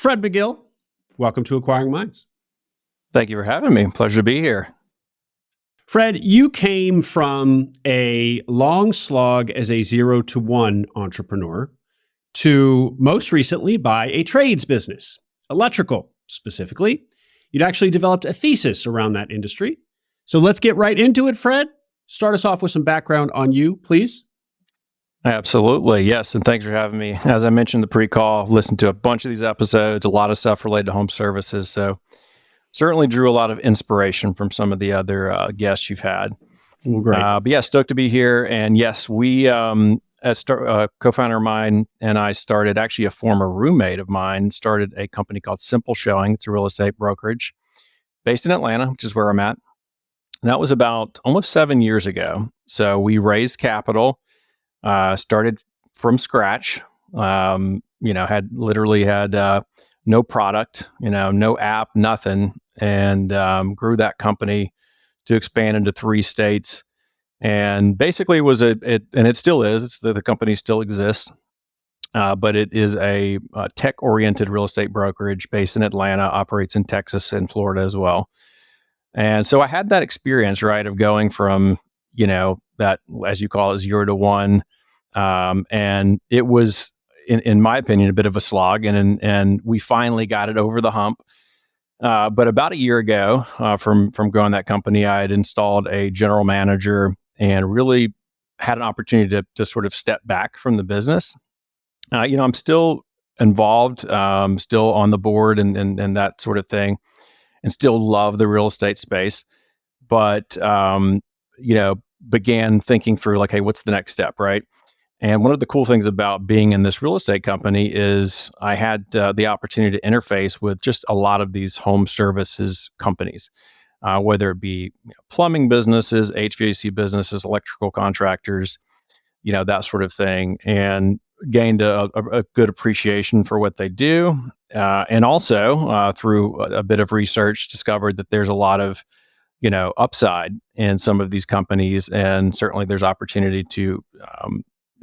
Fred McGill, welcome to Acquiring Minds. Thank you for having me. Pleasure to be here. Fred, you came from a long slog as a 0 to 1 entrepreneur to most recently buy a trades business, electrical specifically. You'd actually developed a thesis around that industry. So let's get right into it, Fred. Start us off with some background on you, please. Absolutely. Yes. And thanks for having me. As I mentioned in the pre-call, I've listened to a bunch of these episodes, a lot of stuff related to home services. So certainly drew a lot of inspiration from some of the other guests you've had. Well, great. But yeah, stoked to be here. And yes, we, co-founder of mine and I started, actually a former roommate of mine, started a company called Simple Showing. It's a real estate brokerage based in Atlanta, which is where I'm at. And that was about almost 7 years ago. So we raised capital. Started from scratch, had no product, no app, nothing, and grew that company to expand into 3 states. And basically and it still is, the company still exists, but it is a tech-oriented real estate brokerage based in Atlanta, operates in Texas and Florida as well. And so I had that experience, right, of going from, that, as you call it, 0 to 1. And it was, in my opinion, a bit of a slog, and we finally got it over the hump. But about a year ago, from growing that company, I had installed a general manager and really had an opportunity to sort of step back from the business. I'm still involved, still on the board and that sort of thing, and still love the real estate space. But, began thinking through like, hey, what's the next step, right? And one of the cool things about being in this real estate company is I had the opportunity to interface with just a lot of these home services companies, whether it be plumbing businesses, HVAC businesses, electrical contractors, that sort of thing, and gained a good appreciation for what they do. And also through a bit of research, discovered that there's a lot of upside in some of these companies, and certainly there's opportunity to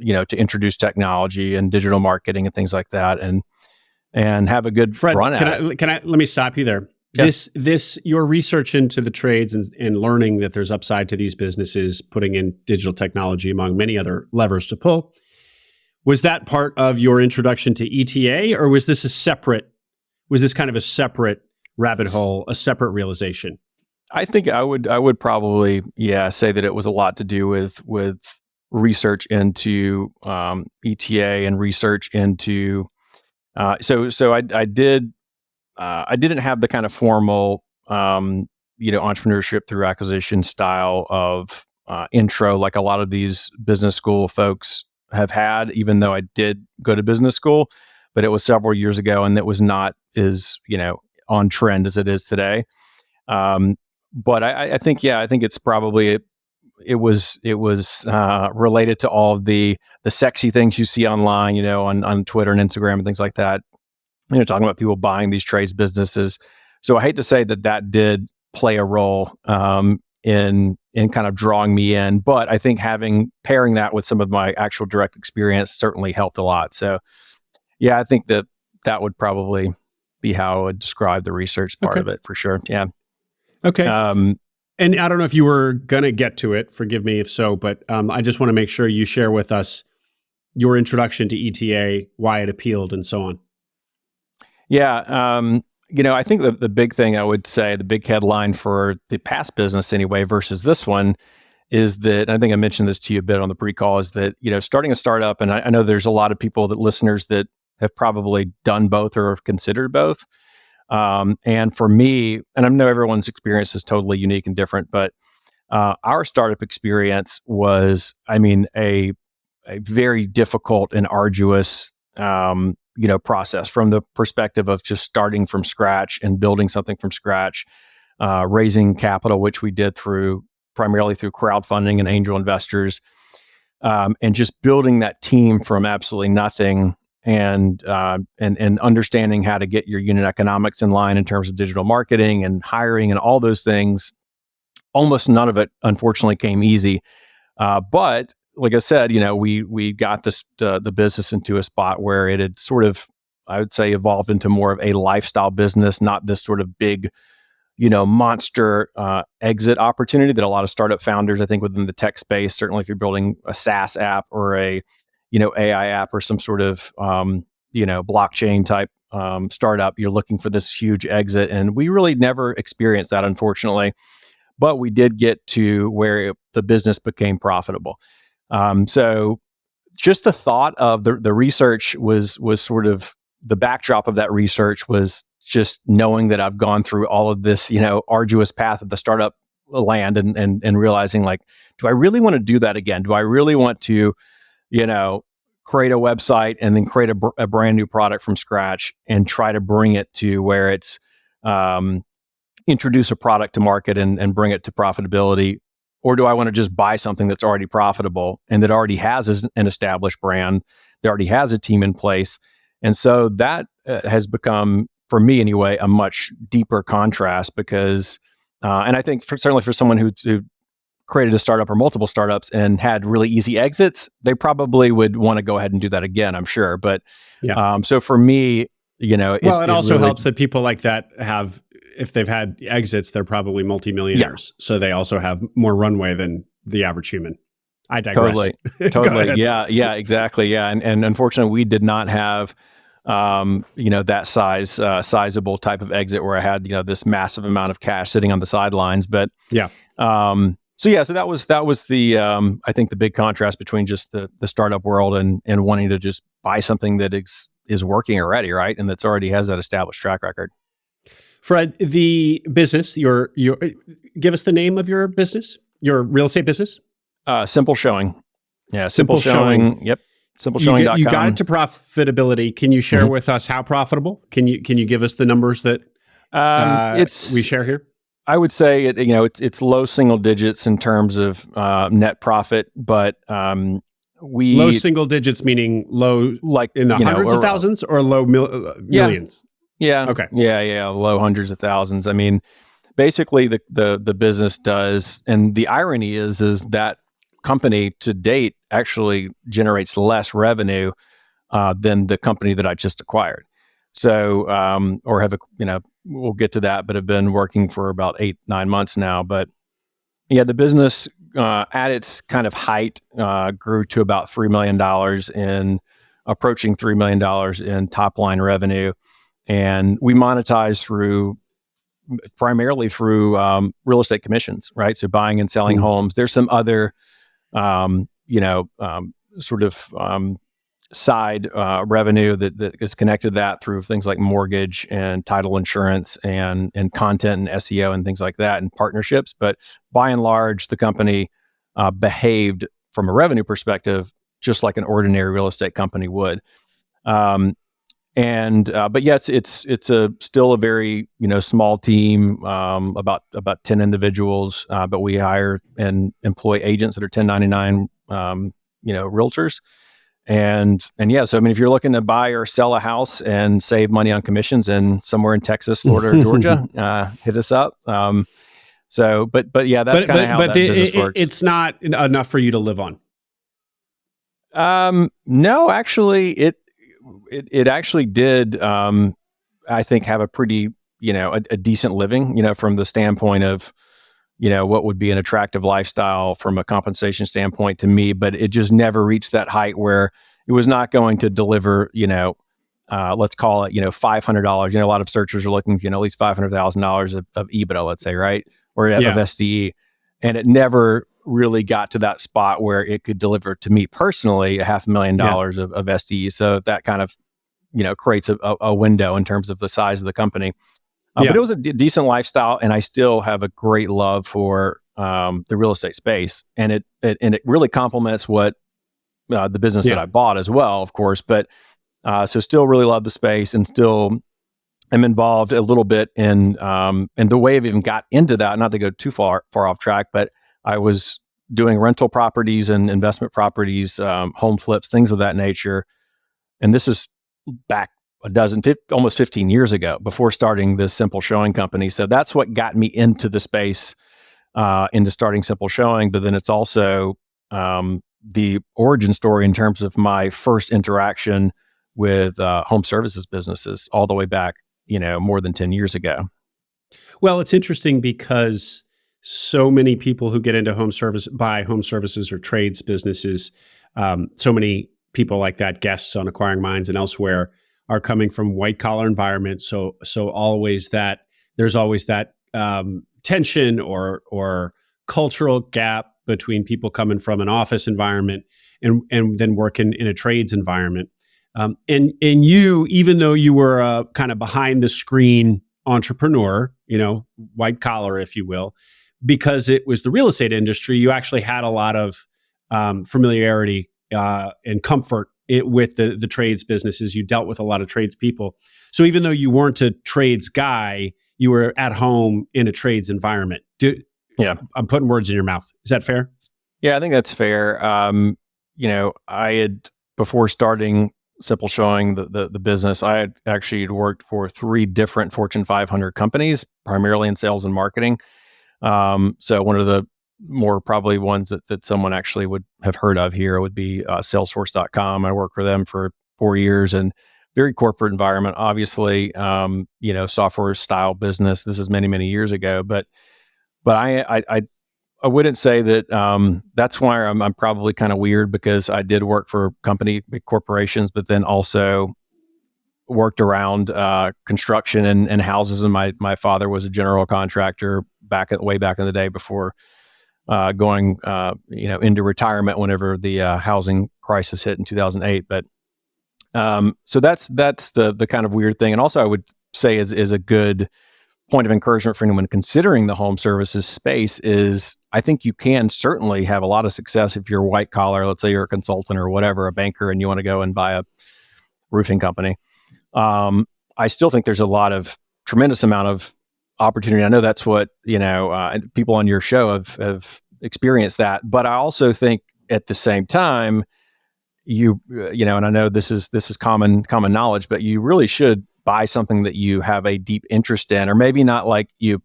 to introduce technology and digital marketing and things like that, and have a good Fred, run at it. Let me stop you there. Yeah. This your research into the trades and learning that there's upside to these businesses, putting in digital technology among many other levers to pull. Was that part of your introduction to ETA, or was this kind of a separate rabbit hole, a separate realization? I think I would probably say that it was a lot to do with research into ETA and research into so I didn't have the kind of formal entrepreneurship through acquisition style of intro like a lot of these business school folks have had, even though I did go to business school, but it was several years ago and it was not as on trend as it is today. But I think it's probably it was related to all of the sexy things you see online, on Twitter and Instagram and things like that, talking about people buying these trades businesses. So I hate to say that did play a role in kind of drawing me in, but I think pairing that with some of my actual direct experience certainly helped a lot. So yeah, I think that would probably be how I would describe the research part of it for sure. Yeah. Okay. And I don't know if you were going to get to it, forgive me if so, but I just want to make sure you share with us your introduction to ETA, why it appealed, and so on. Yeah. I think the big thing I would say, the big headline for the past business anyway versus this one is that, and I think I mentioned this to you a bit on the pre-call, is that, starting a startup, and I know there's a lot of people listeners that have probably done both or have considered both. And for me, and I know everyone's experience is totally unique and different, but our startup experience was, a very difficult and arduous, process from the perspective of just starting from scratch and building something from scratch, raising capital, which we did primarily through crowdfunding and angel investors, and just building that team from absolutely nothing. And understanding how to get your unit economics in line in terms of digital marketing and hiring and all those things. Almost none of it, unfortunately, came easy. But like I said, we got the business into a spot where it had sort of I would say, evolved into more of a lifestyle business, not this sort of big, monster exit opportunity that a lot of startup founders, I think, within the tech space, certainly if you're building a SaaS app or a, AI app or some sort of, blockchain type startup, you're looking for this huge exit. And we really never experienced that, unfortunately. But we did get to where the business became profitable. So just the thought of the research was sort of the backdrop of that research was just knowing that I've gone through all of this, arduous path of the startup land and realizing, like, do I really want to do that again? Do I really want to, create a website and then create a brand new product from scratch and try to bring it to where it's, introduce a product to market and bring it to profitability? Or do I want to just buy something that's already profitable and that already has an established brand, that already has a team in place? And so that has become, for me anyway, a much deeper contrast because, and I think certainly for someone who created a startup or multiple startups and had really easy exits, they probably would want to go ahead and do that again, I'm sure. But so for me, it also really helps that people like that have, if they've had exits, they're probably multimillionaires. Yeah. So they also have more runway than the average human. I digress. Totally. Yeah, exactly. Yeah. And unfortunately, we did not have, that sizable type of exit where I had, this massive amount of cash sitting on the sidelines. But so that was the, I think the big contrast between just the startup world and wanting to just buy something that is working already, right? And that's already has that established track record. Fred, the business, your give us the name of your business, your real estate business. Simple Showing. Yeah, Simple Showing. Yep. SimpleShowing.com. You got it to profitability. Can you share with us how profitable? Can you give us the numbers that we share here? I would say it's low single digits in terms of net profit, but low single digits meaning low, like in the hundreds of thousands, or low millions. Yeah. Okay. Yeah. Low hundreds of thousands. I mean, basically the business does, and the irony is that company to date actually generates less revenue than the company that I just acquired. So, or have we'll get to that, but have been working for about 8-9 months now. But yeah, the business at its kind of height grew to about $3 million approaching $3 million in top line revenue. And we monetize primarily through real estate commissions, right? So buying and selling homes. There's some other, sort of side revenue that is connected to that through things like mortgage and title insurance and content and SEO and things like that and partnerships. But by and large, the company behaved from a revenue perspective just like an ordinary real estate company would. But yeah, it's still a very small team, about 10 individuals. But we hire and employ agents that are 1099, realtors, and yeah. So I mean, if you're looking to buy or sell a house and save money on commissions, and somewhere in Texas, Florida, or Georgia, hit us up. But yeah, that's kind of how that business works. It's not enough for you to live on. No, actually, it actually did, I think, have a pretty, a decent living, from the standpoint of, what would be an attractive lifestyle from a compensation standpoint to me, but it just never reached that height where it was not going to deliver, let's call it, $500. A lot of searchers are looking, at least $500,000 of EBITDA, let's say, right? Or of SDE. And it never really got to that spot where it could deliver to me personally $500,000 of SDE. So that kind of, creates a window in terms of the size of the company. But it was a decent lifestyle, and I still have a great love for the real estate space, and it really complements what the business that I bought as well, of course. But so still really love the space, and still am involved a little bit in the way I've even got into that. Not to go too far off track, but I was doing rental properties and investment properties, home flips, things of that nature. And this is back almost 15 years ago, before starting this Simple Showing company. So that's what got me into the space, into starting Simple Showing. But then it's also the origin story in terms of my first interaction with home services businesses all the way back, more than 10 years ago. Well, it's interesting because so many people who get into buy home services or trades businesses, so many people like that, guests on Acquiring Minds and elsewhere, are coming from white collar environments. So there's always that tension or cultural gap between people coming from an office environment and then working in a trades environment. And you, even though you were a kind of behind the screen entrepreneur, white collar, if you will, because it was the real estate industry, you actually had a lot of familiarity and comfort with the trades businesses. You dealt with a lot of trades people. So even though you weren't a trades guy, you were at home in a trades environment. Yeah. I'm putting words in your mouth. Is that fair? Yeah, I think that's fair. I had, before starting Simple Showing, the business, I had actually worked for 3 different Fortune 500 companies, primarily in sales and marketing. So one of the more probably ones that someone actually would have heard of here would be Salesforce.com. I worked for them for 4 years, and very corporate environment, obviously, software style business. This is many, many years ago, but I wouldn't say that that's why I'm probably kind of weird, because I did work for big corporations, but then also worked around construction and houses. And my father was a general contractor way back in the day before going into retirement whenever the housing crisis hit in 2008. But so that's the kind of weird thing. And also I would say is a good point of encouragement for anyone considering the home services space is I think you can certainly have a lot of success if you're white collar. Let's say you're a consultant or whatever, a banker, and you want to go and buy a roofing company. I still think there's tremendous amount of opportunity. I know that's what, people on your show have experienced that, but I also think at the same time, and I know this is common knowledge, but you really should buy something that you have a deep interest in, or maybe not like you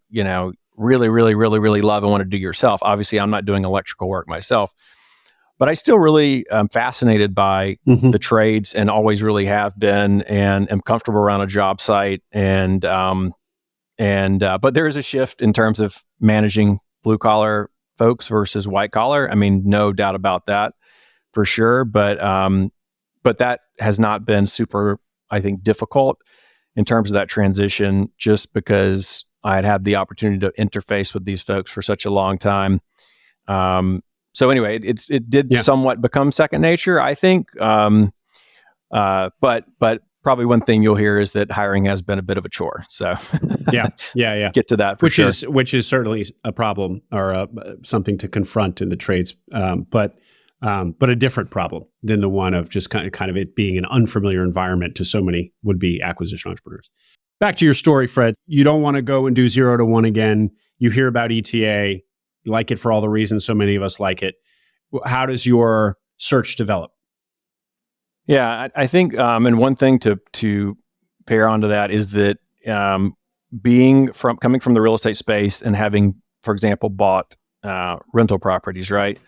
really, really, really, really love and want to do yourself. Obviously, I'm not doing electrical work myself, but I still really am fascinated by the trades and always really have been, and am comfortable around a job site. But there is a shift in terms of managing blue collar folks versus white collar. I mean, no doubt about that for sure. But that has not been super, I think, difficult in terms of that transition, just because I had the opportunity to interface with these folks for such a long time. So anyway, it did somewhat become second nature, I think. But probably one thing you'll hear is that hiring has been a bit of a chore. So yeah. Get to that for sure. Which is certainly a problem or something to confront in the trades, but a different problem than the one of just kind of it being an unfamiliar environment to so many would-be acquisition entrepreneurs. Back to your story, Fred. You don't want to go and do 0 to 1 again. You hear about ETA, you like it for all the reasons so many of us like it. How does your search develop? Yeah, I think, and one thing to pair onto that is that coming from the real estate space and having, for example, bought rental properties, right?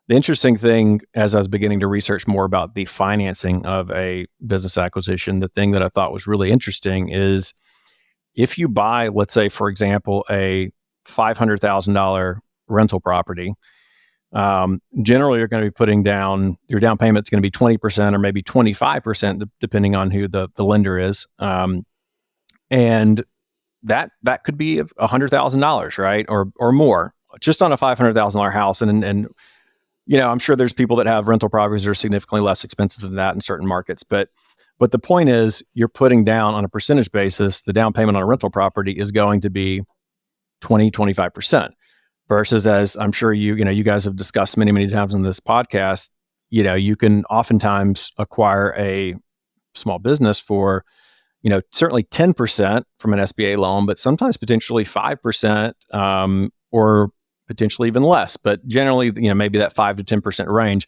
The interesting thing, as I was beginning to research more about the financing of a business acquisition, the thing that I thought was really interesting is if you buy, let's say, for example, a $500,000 rental property, generally you're going to be putting down, your down payment's going to be 20% or maybe 25%, depending on who the lender is. And that could be $100,000, right? Or more, just on a $500,000 house. And I'm sure there's people that have rental properties that are significantly less expensive than that in certain markets. But the point is, you're putting down on a percentage basis, the down payment on a rental property is going to be 25%. Versus, as I'm sure you guys have discussed many, many times on this podcast, you can oftentimes acquire a small business for, certainly 10% from an SBA loan, but sometimes potentially 5%, or potentially even less, but generally, maybe that 5 to 10% range.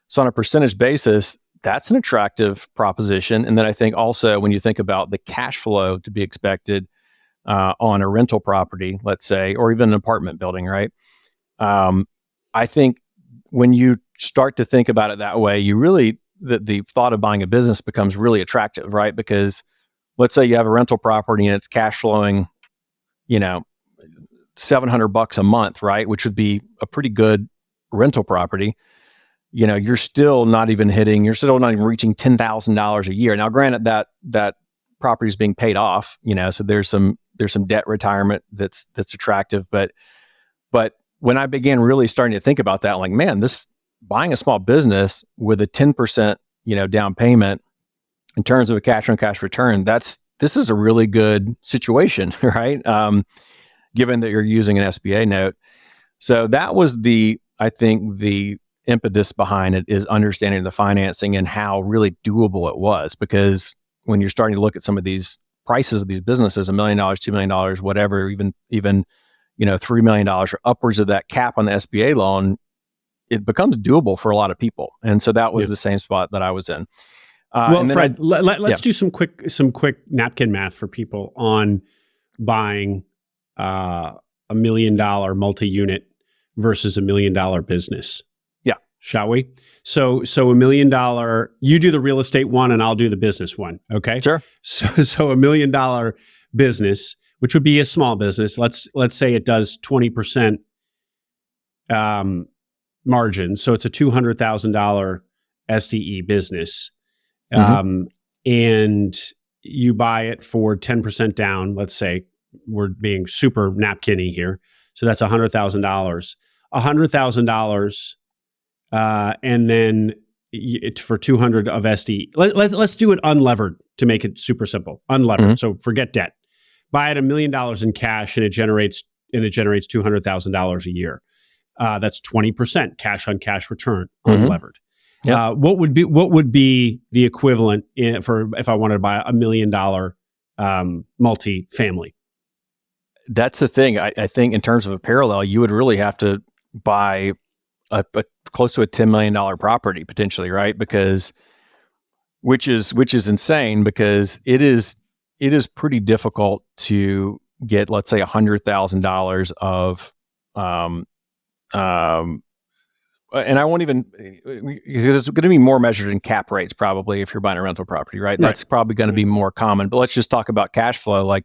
So on a percentage basis, that's an attractive proposition. And then I think also when you think about the cash flow to be expected on a rental property, let's say, or even an apartment building, right? I think when you start to think about it that way, the thought of buying a business becomes really attractive, right? Because let's say you have a rental property and it's cash flowing, $700 a month, right? Which would be a pretty good rental property. You're still not even reaching $10,000 a year. Now, granted that property is being paid off, so there's some debt retirement that's attractive. But when I began really starting to think about that, I'm like, man, this buying a small business with a 10%, down payment in terms of a cash on cash return, this is a really good situation, right? Given that you're using an SBA note. So that was I think the impetus behind it is understanding the financing and how really doable it was. Because when you're starting to look at some of these prices of these businesses, $1 million, $2 million, whatever, even $3 million or upwards of that cap on the SBA loan, it becomes doable for a lot of people. And so that was the same spot that I was in. Well, Fred, let's do some quick napkin math for people on buying $1 million multi-unit versus $1 million business. Yeah. Shall we? So $1 million, you do the real estate one and I'll do the business one. Okay. Sure. So $1 million business, which would be a small business. Let's say it does 20% margin. So it's a $200,000 SDE business. And you buy it for 10% down. Let's say we're being super napkin-y here. So that's $100,000. $100,000, and then for 200 of SDE. Let's do it unlevered to make it super simple. Unlevered. So forget debt. Buy it $1 million in cash, and it generates $200,000 a year. That's 20% cash on cash return unlevered. Yep. What would be the equivalent for if I wanted to buy $1 million multi-family? That's the thing. I think in terms of a parallel, you would really have to buy a close to a $10 million property potentially, right? Because which is insane, because it is pretty difficult to get, let's say, $100,000 of and I won't even, because it's going to be more measured in cap rates probably if you're buying a rental property, right? That's probably going to be more common. But let's just talk about cash flow. Like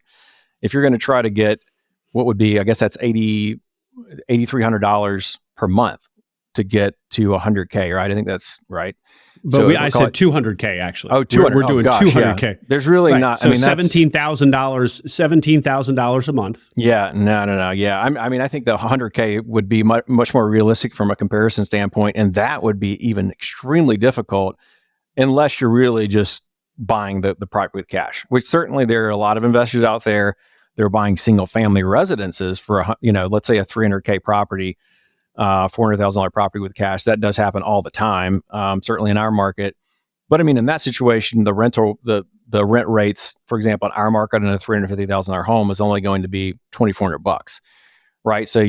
if you're going to try to get what would be, I guess that's $8,300 per month to get to $100K, right? I think that's right. But so I said $200K actually. Oh, 200. We're doing $200K. Yeah. There's really not. So $17,000 a month. Yeah, no. Yeah, I think the $100K would be much more realistic from a comparison standpoint, and that would be even extremely difficult unless you're really just buying the property with cash. Which certainly there are a lot of investors out there. They're buying single family residences for let's say a $300K property. $400,000 property with cash. That does happen all the time, certainly in our market. But I mean, in that situation, the rent rates, for example, in our market in a $350,000 home is only going to be $2,400, right? So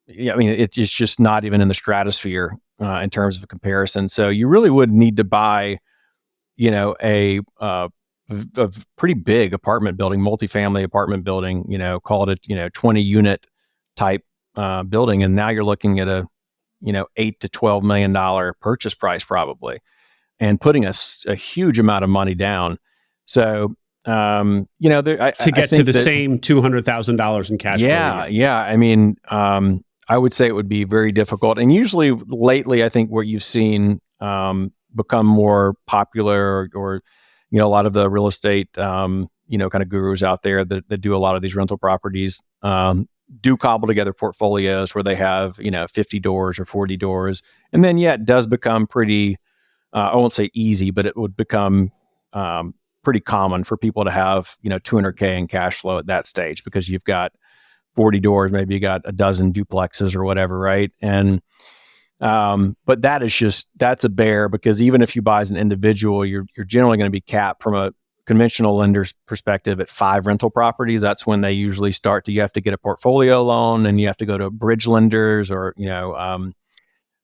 it's just not even in the stratosphere in terms of a comparison. So you really would need to buy, a pretty big apartment building, multifamily apartment building, call it a 20 unit type building, and now you're looking at a $8 to $12 million purchase price probably, and putting a huge amount of money down. So to get to the same $200,000 in cash flow. Yeah. I mean, I would say it would be very difficult. And usually lately, I think what you've seen become more popular, or a lot of the real estate kind of gurus out there that do a lot of these rental properties do cobble together portfolios where they have, 50 doors or 40 doors. And then, it does become pretty, I won't say easy, but it would become pretty common for people to have, $200K in cash flow at that stage, because you've got 40 doors, maybe you got a dozen duplexes or whatever, right? And, but that's a bear, because even if you buy as an individual, you're generally going to be capped from a conventional lender's perspective at 5 rental properties. That's when they usually start you have to get a portfolio loan, and you have to go to bridge lenders, or,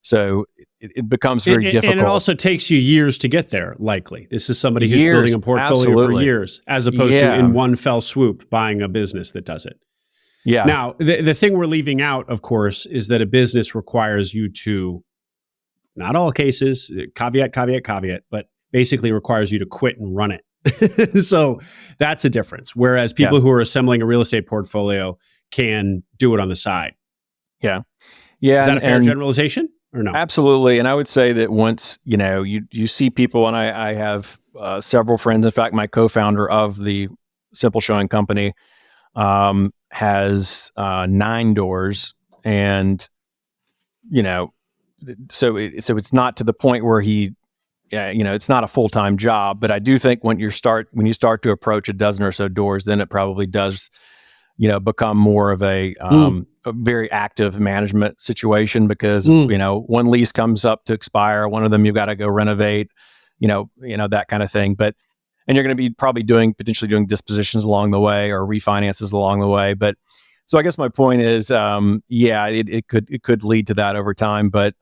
so it becomes very difficult. And it also takes you years to get there, likely. This is somebody who's building a portfolio for years, as opposed to in one fell swoop buying a business that does it. Yeah. Now, the thing we're leaving out, of course, is that a business requires you to not all cases, caveat, caveat, caveat, but basically requires you to quit and run it. So that's a difference. Whereas people who are assembling a real estate portfolio can do it on the side. Yeah. Is that a fair generalization or no? Absolutely. And I would say that once, you see people, and I have several friends. In fact, my co-founder of the Simple Showing company has 9 doors, and so it's not to the point where it's not a full-time job. But I do think when you start to approach a dozen or so doors, then it probably does become more of a very active management situation, because one lease comes up to expire, one of them you've got to go renovate, that kind of thing. And you're going to be probably potentially doing dispositions along the way or refinances along the way. But so I guess my point is, it could lead to that over time. But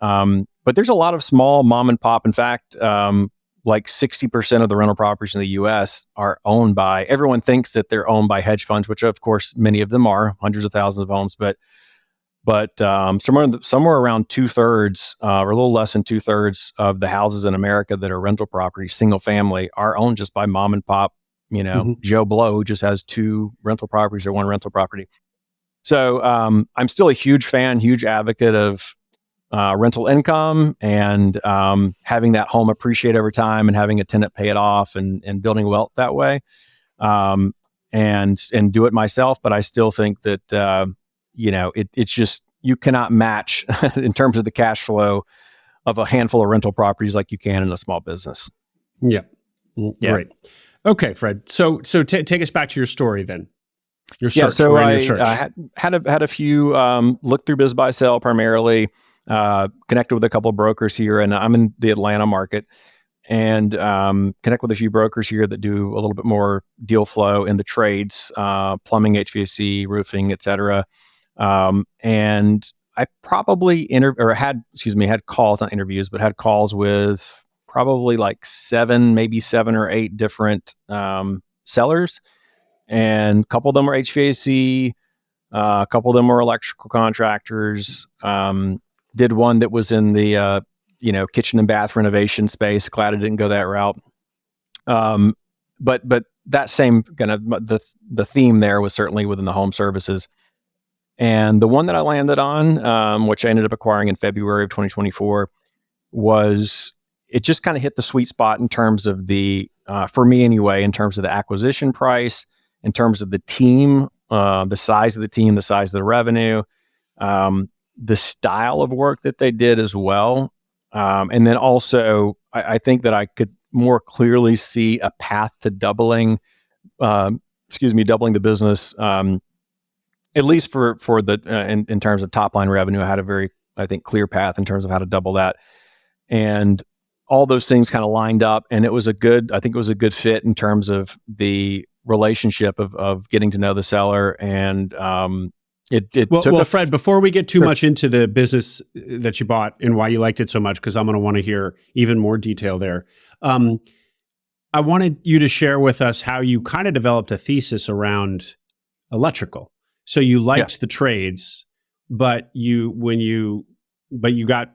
there's a lot of small mom and pop. In fact, like 60% of the rental properties in the U.S. are owned by, everyone thinks that they're owned by hedge funds, which of course many of them are, hundreds of thousands of homes, but somewhere around 2/3 or a little less than 2/3 of the houses in America that are rental properties, single family, are owned just by mom and pop, Joe Blow, who just has 2 rental properties or 1 rental property. So I'm still a huge fan, huge advocate of rental income, and having that home appreciate over time, and having a tenant pay it off, and building wealth that way, and do it myself. But I still think that it's just, you cannot match in terms of the cash flow of a handful of rental properties like you can in a small business. Yeah. Great. Okay, Fred. So take us back to your story then. Your search. So I had a few look through biz buy sell primarily. Connected with a couple of brokers here, and I'm in the Atlanta market, and connect with a few brokers here that do a little bit more deal flow in the trades, plumbing, HVAC, roofing, etc. And I probably had calls, not interviews, but had calls with probably like 7 or 8 different sellers, and a couple of them were HVAC, a couple of them were electrical contractors. Did one that was in the kitchen and bath renovation space. Glad I didn't go that route. But that same kind of the theme there was certainly within the home services. And the one that I landed on, which I ended up acquiring in February of 2024, it just kind of hit the sweet spot in terms of for me anyway, in terms of the acquisition price, in terms of the team, the size of the team, the size of the revenue, the style of work that they did as well. And then also, I think that I could more clearly see a path to doubling the business, at least for the, in terms of top line revenue. I had a very, I think, clear path in terms of how to double that. And all those things kind of lined up, and it was a good fit in terms of the relationship of getting to know the seller. And, Fred, before we get too much into the business that you bought and why you liked it so much, because I'm going to want to hear even more detail there. I wanted you to share with us how you kind of developed a thesis around electrical. So you liked the trades, but you got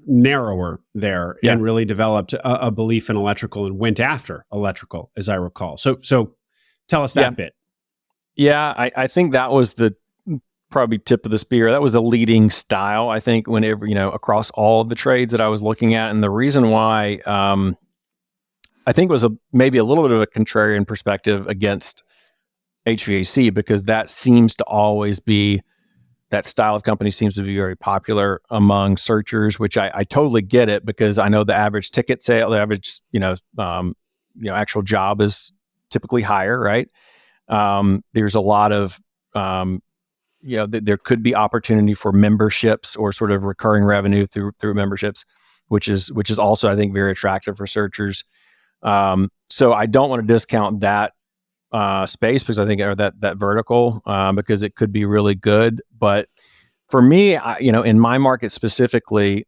narrower there and really developed a belief in electrical and went after electrical, as I recall. So tell us that bit. Yeah, I think that was the probably tip of the spear. That was a leading style, I think, whenever, across all of the trades that I was looking at. And the reason why I think it was maybe a little bit of a contrarian perspective against HVAC, because that style of company seems to be very popular among searchers, which I totally get it, because I know the average ticket sale, the average, actual job is typically higher, right? There's a lot of, there could be opportunity for memberships or sort of recurring revenue through memberships, which is also, I think, very attractive for searchers. So I don't want to discount that space, because I think, or that vertical, because it could be really good. But for me, in my market specifically,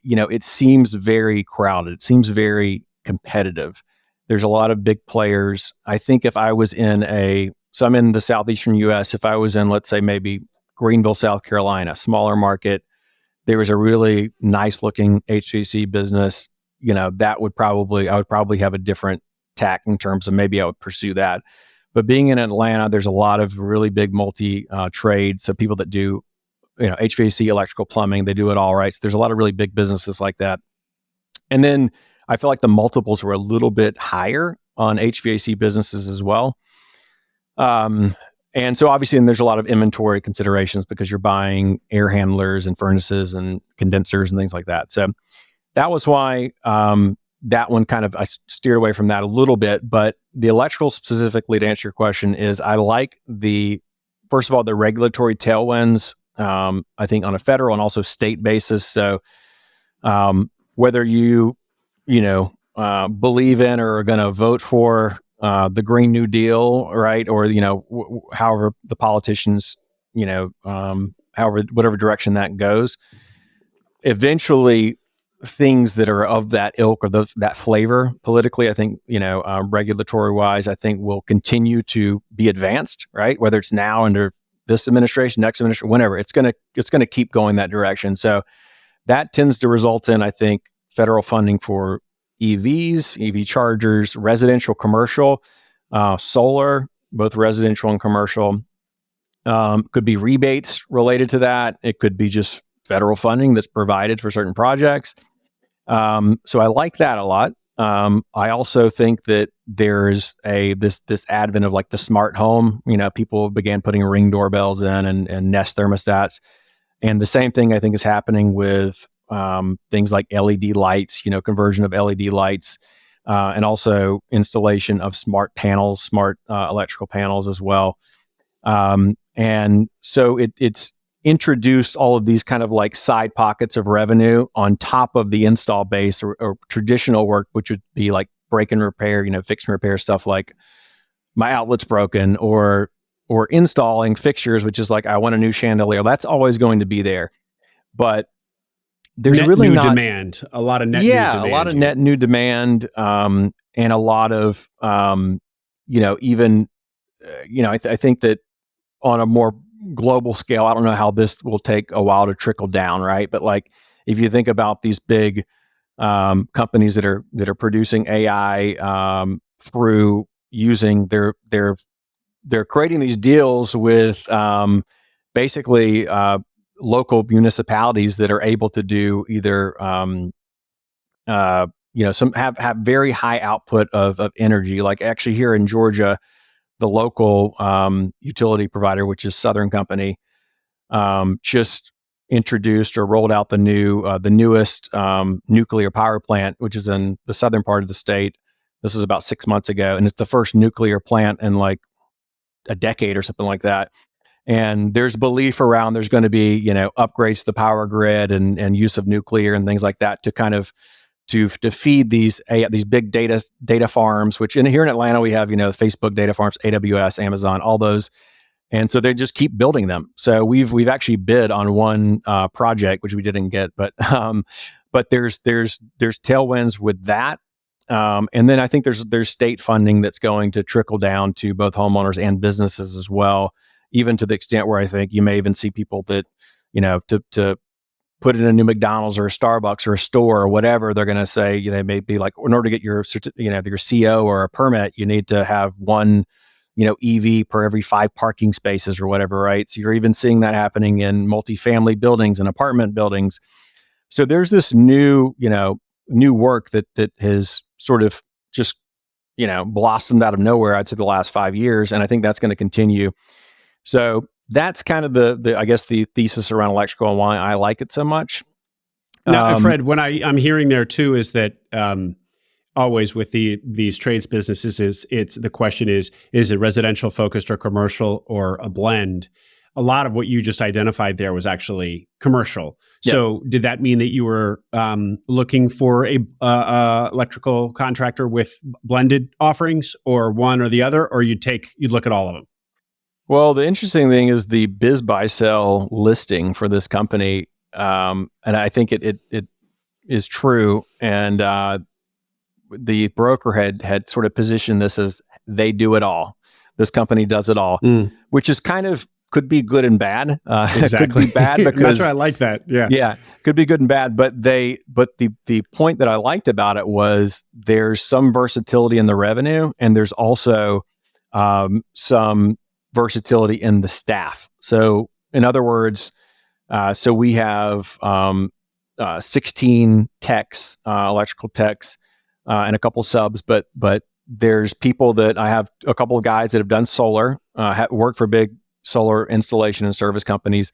it seems very crowded. It seems very competitive. There's a lot of big players. I think if I was so I'm in the southeastern U.S. If I was in, let's say, maybe Greenville, South Carolina, smaller market, there was a really nice looking HVAC business, I would probably have a different tack in terms of maybe I would pursue that. But being in Atlanta, there's a lot of really big multi trades. So people that do, HVAC, electrical, plumbing, they do it all, right? So there's a lot of really big businesses like that. And then I feel like the multiples were a little bit higher on HVAC businesses as well. And so obviously, and there's a lot of inventory considerations because you're buying air handlers and furnaces and condensers and things like that. So that was why that one I steered away from that a little bit. But the electrical specifically, to answer your question, is I like first of all, the regulatory tailwinds, I think on a federal and also state basis. So whether you believe in or are going to vote for the Green New Deal, right? Or, however the politicians, whatever direction that goes, eventually things that are of that ilk or that flavor politically, I think, regulatory wise, I think will continue to be advanced, right? Whether it's now under this administration, next administration, whenever, it's going to keep going that direction. So that tends to result in, I think, federal funding for EVs, EV chargers, residential, commercial, solar, both residential and commercial. Could be rebates related to that. It could be just federal funding that's provided for certain projects. So I like that a lot. I also think that there's this advent of like the smart home. People began putting Ring doorbells in and Nest thermostats, and the same thing I think is happening with things like LED lights, conversion of LED lights, and also installation of smart panels, smart electrical panels as well. And so it's introduced all of these kind of like side pockets of revenue on top of the install base or traditional work, which would be like break and repair, fix and repair stuff like my outlet's broken or installing fixtures, which is like, I want a new chandelier. That's always going to be there. But there's net really new not demand, a lot of net new demand. A lot of net new demand, and a lot of, I think that on a more global scale, I don't know how this will take a while to trickle down, right? But like, if you think about these big companies that are producing AI through using they're creating these deals with basically local municipalities that are able to do either some have very high output of energy. Like actually here in Georgia, the local utility provider, which is Southern Company, just introduced or rolled out the newest nuclear power plant, which is in the southern part of the state. This was about 6 months ago, and it's the first nuclear plant in like a decade or something like that. And there's belief around there's going to be upgrades to the power grid and use of nuclear and things like that to kind of to feed these big data farms, which here in Atlanta we have Facebook data farms, AWS, Amazon, all those, and so they just keep building them. So we've actually bid on one project which we didn't get, but there's tailwinds with that, and then I think there's state funding that's going to trickle down to both homeowners and businesses as well, even to the extent where I think you may even see people that to put in a new McDonald's or a Starbucks or a store or whatever, they're going to say, they may be like, in order to get your your CO or a permit, you need to have one, EV per every 5 parking spaces or whatever, right? So you're even seeing that happening in multifamily buildings and apartment buildings. So there's this new work that has sort of just, blossomed out of nowhere, I'd say the last 5 years. And I think that's going to continue. So that's kind of the I guess the thesis around electrical and why I like it so much. Now, Fred, what I'm hearing there too is that always with these trades businesses it's the question is it residential focused or commercial or a blend? A lot of what you just identified there was actually commercial. Yep. So did that mean that you were looking for a electrical contractor with blended offerings, or one or the other, or you'd look at all of them? Well, the interesting thing is the biz buy sell listing for this company, and I think it is true. And the broker had sort of positioned this as they do it all. This company does it all, which is kind of could be good and bad. Exactly. Could be bad because That's why I like that. Yeah. yeah, could be good and bad. But the point that I liked about it was there's some versatility in the revenue, and there's also some versatility in the staff. So in other words, so we have 16 techs, electrical techs, and a couple subs, but there's people that I have a couple of guys that have done solar, worked for big solar installation and service companies.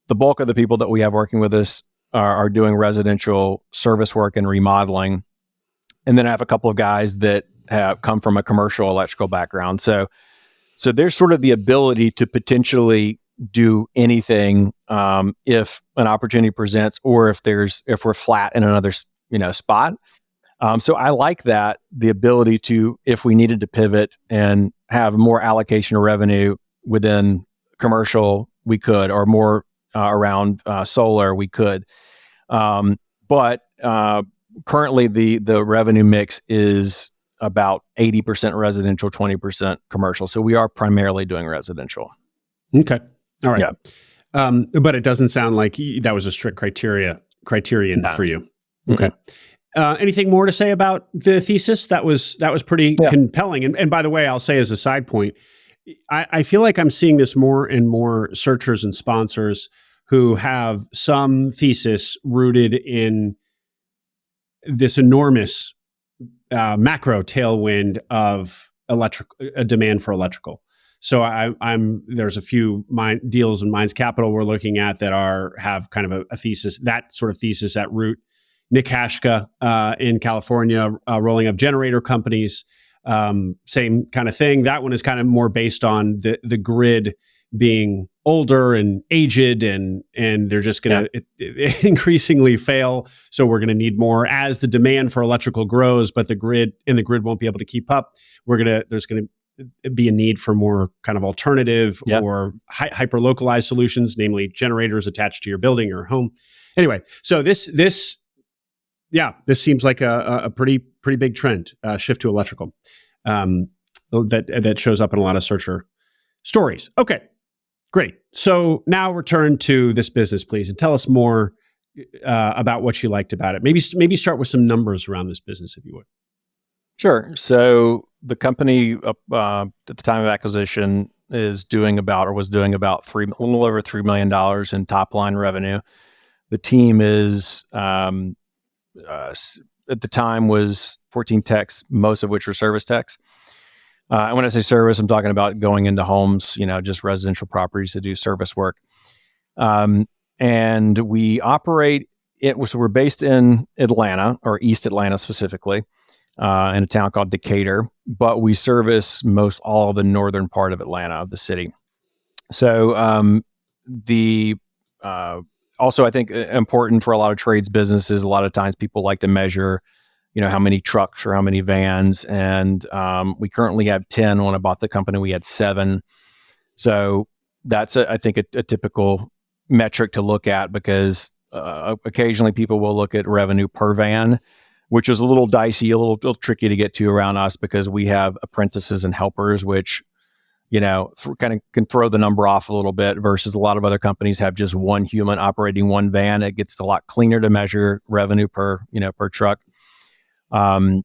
The bulk of the people that we have working with us are doing residential service work and remodeling. And then I have a couple of guys that have come from a commercial electrical background. So there's sort of the ability to potentially do anything if an opportunity presents, or if we're flat in another spot. So I like that, the ability to, if we needed to pivot and have more allocation of revenue within commercial, we could, or more around solar, we could. But currently the revenue mix is about 80% residential, 20% commercial. So we are primarily doing residential. Okay. All right. Yeah. But it doesn't sound like that was a strict criterion for you. Okay. Anything more to say about the thesis? That was pretty compelling. And by the way, I'll say as a side point, I feel like I'm seeing this more and more searchers and sponsors who have some thesis rooted in this enormous macro tailwind of a demand for electrical. So there's a few deals in Minds Capital we're looking at that have kind of a thesis, that sort of thesis at root. Nick Hashka in California, rolling up generator companies, same kind of thing. That one is kind of more based on the grid being older and aged, and they're just going to increasingly fail. So we're going to need more as the demand for electrical grows, but the grid won't be able to keep up. There's going to be a need for more kind of alternative or hyper localized solutions, namely generators attached to your building or home. Anyway, so this seems like a pretty big trend, shift to electrical, that shows up in a lot of searcher stories. Okay, great. So now return to this business, please, and tell us more about what you liked about it. Maybe start with some numbers around this business, if you would. Sure. So the company at the time of acquisition was doing about a little over $3 million in top line revenue. The team is at the time was 14 techs, most of which were service techs. And when I say service, I'm talking about going into homes, just residential properties to do service work. And we operate so we're based in Atlanta, or East Atlanta specifically, in a town called Decatur, but we service most all of the northern part of Atlanta, of the city. So also, I think important for a lot of trades businesses, a lot of times people like to measure, how many trucks or how many vans. And we currently have 10. When I bought the company, we had 7. So that's, I think, a typical metric to look at, because occasionally people will look at revenue per van, which is a little dicey, a little tricky to get to around us, because we have apprentices and helpers, which kind of can throw the number off a little bit, versus a lot of other companies have just one human operating one van. It gets a lot cleaner to measure revenue per truck. And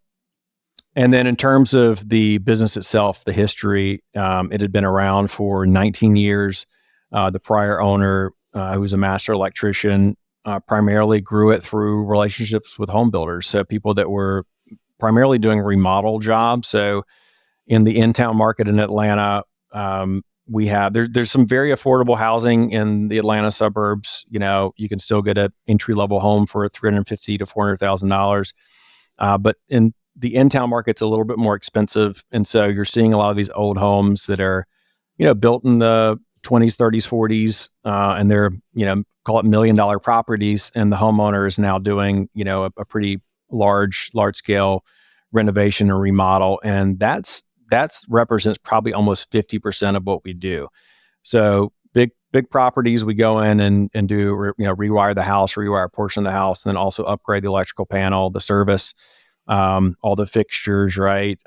then in terms of the business itself, the history, it had been around for 19 years. The prior owner, who was a master electrician, primarily grew it through relationships with home builders. So people that were primarily doing remodel jobs. So in the in-town market in Atlanta, there's some very affordable housing in the Atlanta suburbs. You can still get an entry-level home for $350,000 to $400,000. But in the in-town market's a little bit more expensive. And so you're seeing a lot of these old homes that are, built in the 20s, 30s, 40s, and they're, call it $1 million properties. And the homeowner is now doing, a pretty large scale renovation or remodel. And that's represents probably almost 50% of what we do. So big properties, we go in and do, rewire the house, rewire a portion of the house, and then also upgrade the electrical panel, the service, all the fixtures, right?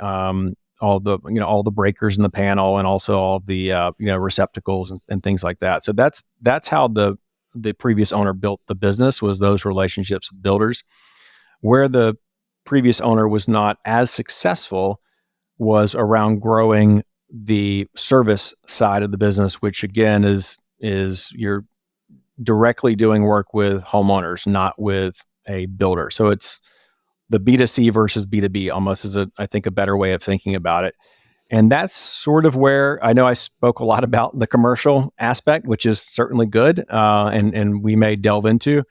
all the breakers in the panel, and also all the receptacles and things like that. So that's how the previous owner built the business, was those relationships with builders. Where the previous owner was not as successful was around growing the service side of the business, which again is you're directly doing work with homeowners, not with a builder. So it's the B2C versus B2B almost is I think a better way of thinking about it. And that's sort of where I know I spoke a lot about the commercial aspect, which is certainly good, and we may delve into.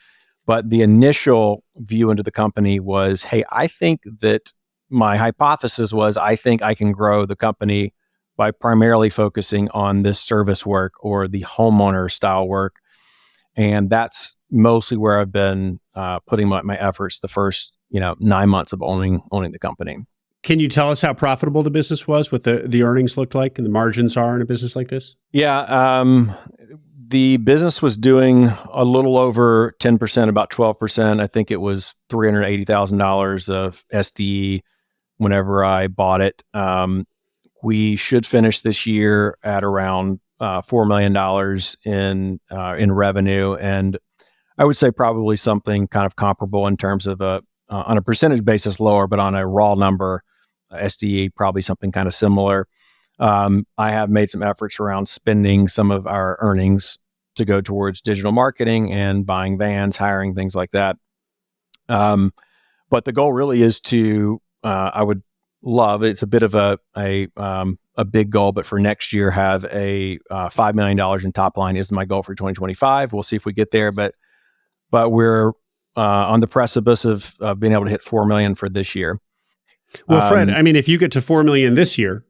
But the initial view into the company was, hey, I think that my hypothesis was I think I can grow the company by primarily focusing on this service work or the homeowner style work. And that's mostly where I've been putting my efforts the first 9 months of owning the company. Can you tell us how profitable the business was, what the earnings looked like and the margins are in a business like this? Yeah. The business was doing a little over 10%, about 12%. I think it was $380,000 of SDE whenever I bought it. We should finish this year at around $4 million in revenue, and I would say probably something kind of comparable in terms of on a percentage basis lower, but on a raw number, SDE probably something kind of similar. I have made some efforts around spending some of our earnings to go towards digital marketing and buying vans, hiring, things like that. But the goal really is to, I would love, it's a bit of a big goal, but for next year, have a $5 million in top line is my goal for 2025. We'll see if we get there, but we're on the precipice of being able to hit 4 million for this year. Well, Fred, I mean, if you get to 4 million this year,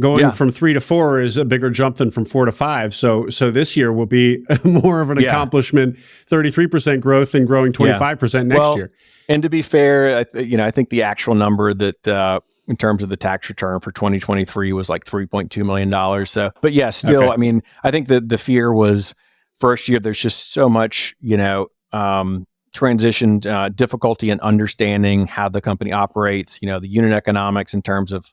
going from 3 to 4 is a bigger jump than from 4 to 5. So this year will be more of an accomplishment, 33% growth and growing 25% next year. And to be fair, I think the actual number that in terms of the tax return for 2023 was like $3.2 million. So, but yeah, still, I mean, I think that the fear was first year, there's just so much, transition, difficulty in understanding how the company operates, the unit economics in terms of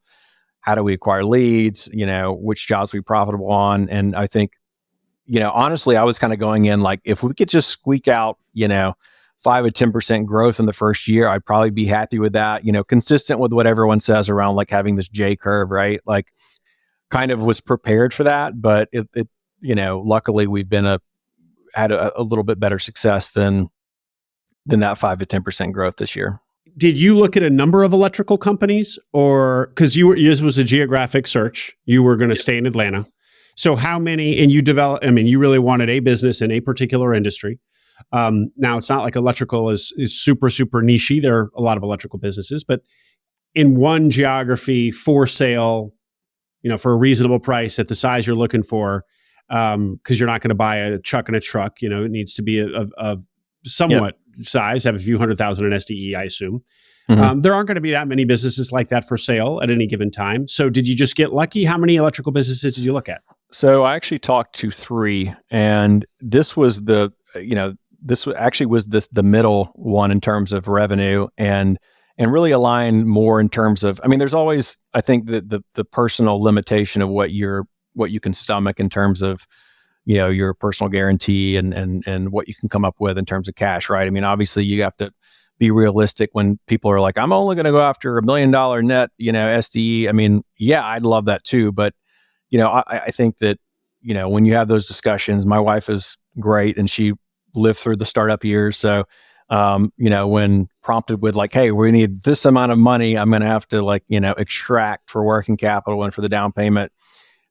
how do we acquire leads, which jobs we profitable on. And I think, honestly, I was kind of going in like, if we could just squeak out, 5 or 10% growth in the first year, I'd probably be happy with that, consistent with what everyone says around like having this J curve, right? Like kind of was prepared for that, but it luckily we've had a little bit better success than that 5 to 10% growth this year. Did you look at a number of electrical companies, or because this was a geographic search, you were going to stay in Atlanta. So how many, and you really wanted a business in a particular industry. Now it's not like electrical is super, super niche-y. There are a lot of electrical businesses, but in one geography for sale, for a reasonable price at the size you're looking for, because you're not going to buy a chuck in a truck, it needs to be a somewhat size, have a few 100,000 in SDE, I assume. Mm-hmm. There aren't going to be that many businesses like that for sale at any given time. So did you just get lucky? How many electrical businesses did you look at? So I actually talked to 3, and this was the middle one in terms of revenue and really aligned more in terms of, there's always, I think the personal limitation of what you can stomach in terms of, your personal guarantee and what you can come up with in terms of cash, right? Obviously you have to be realistic when people are like, I'm only going to go after $1 million net, SDE. I'd love that too. But, I think that, when you have those discussions, my wife is great and she lived through the startup years. So, when prompted with like, hey, we need this amount of money, I'm going to have to extract for working capital and for the down payment.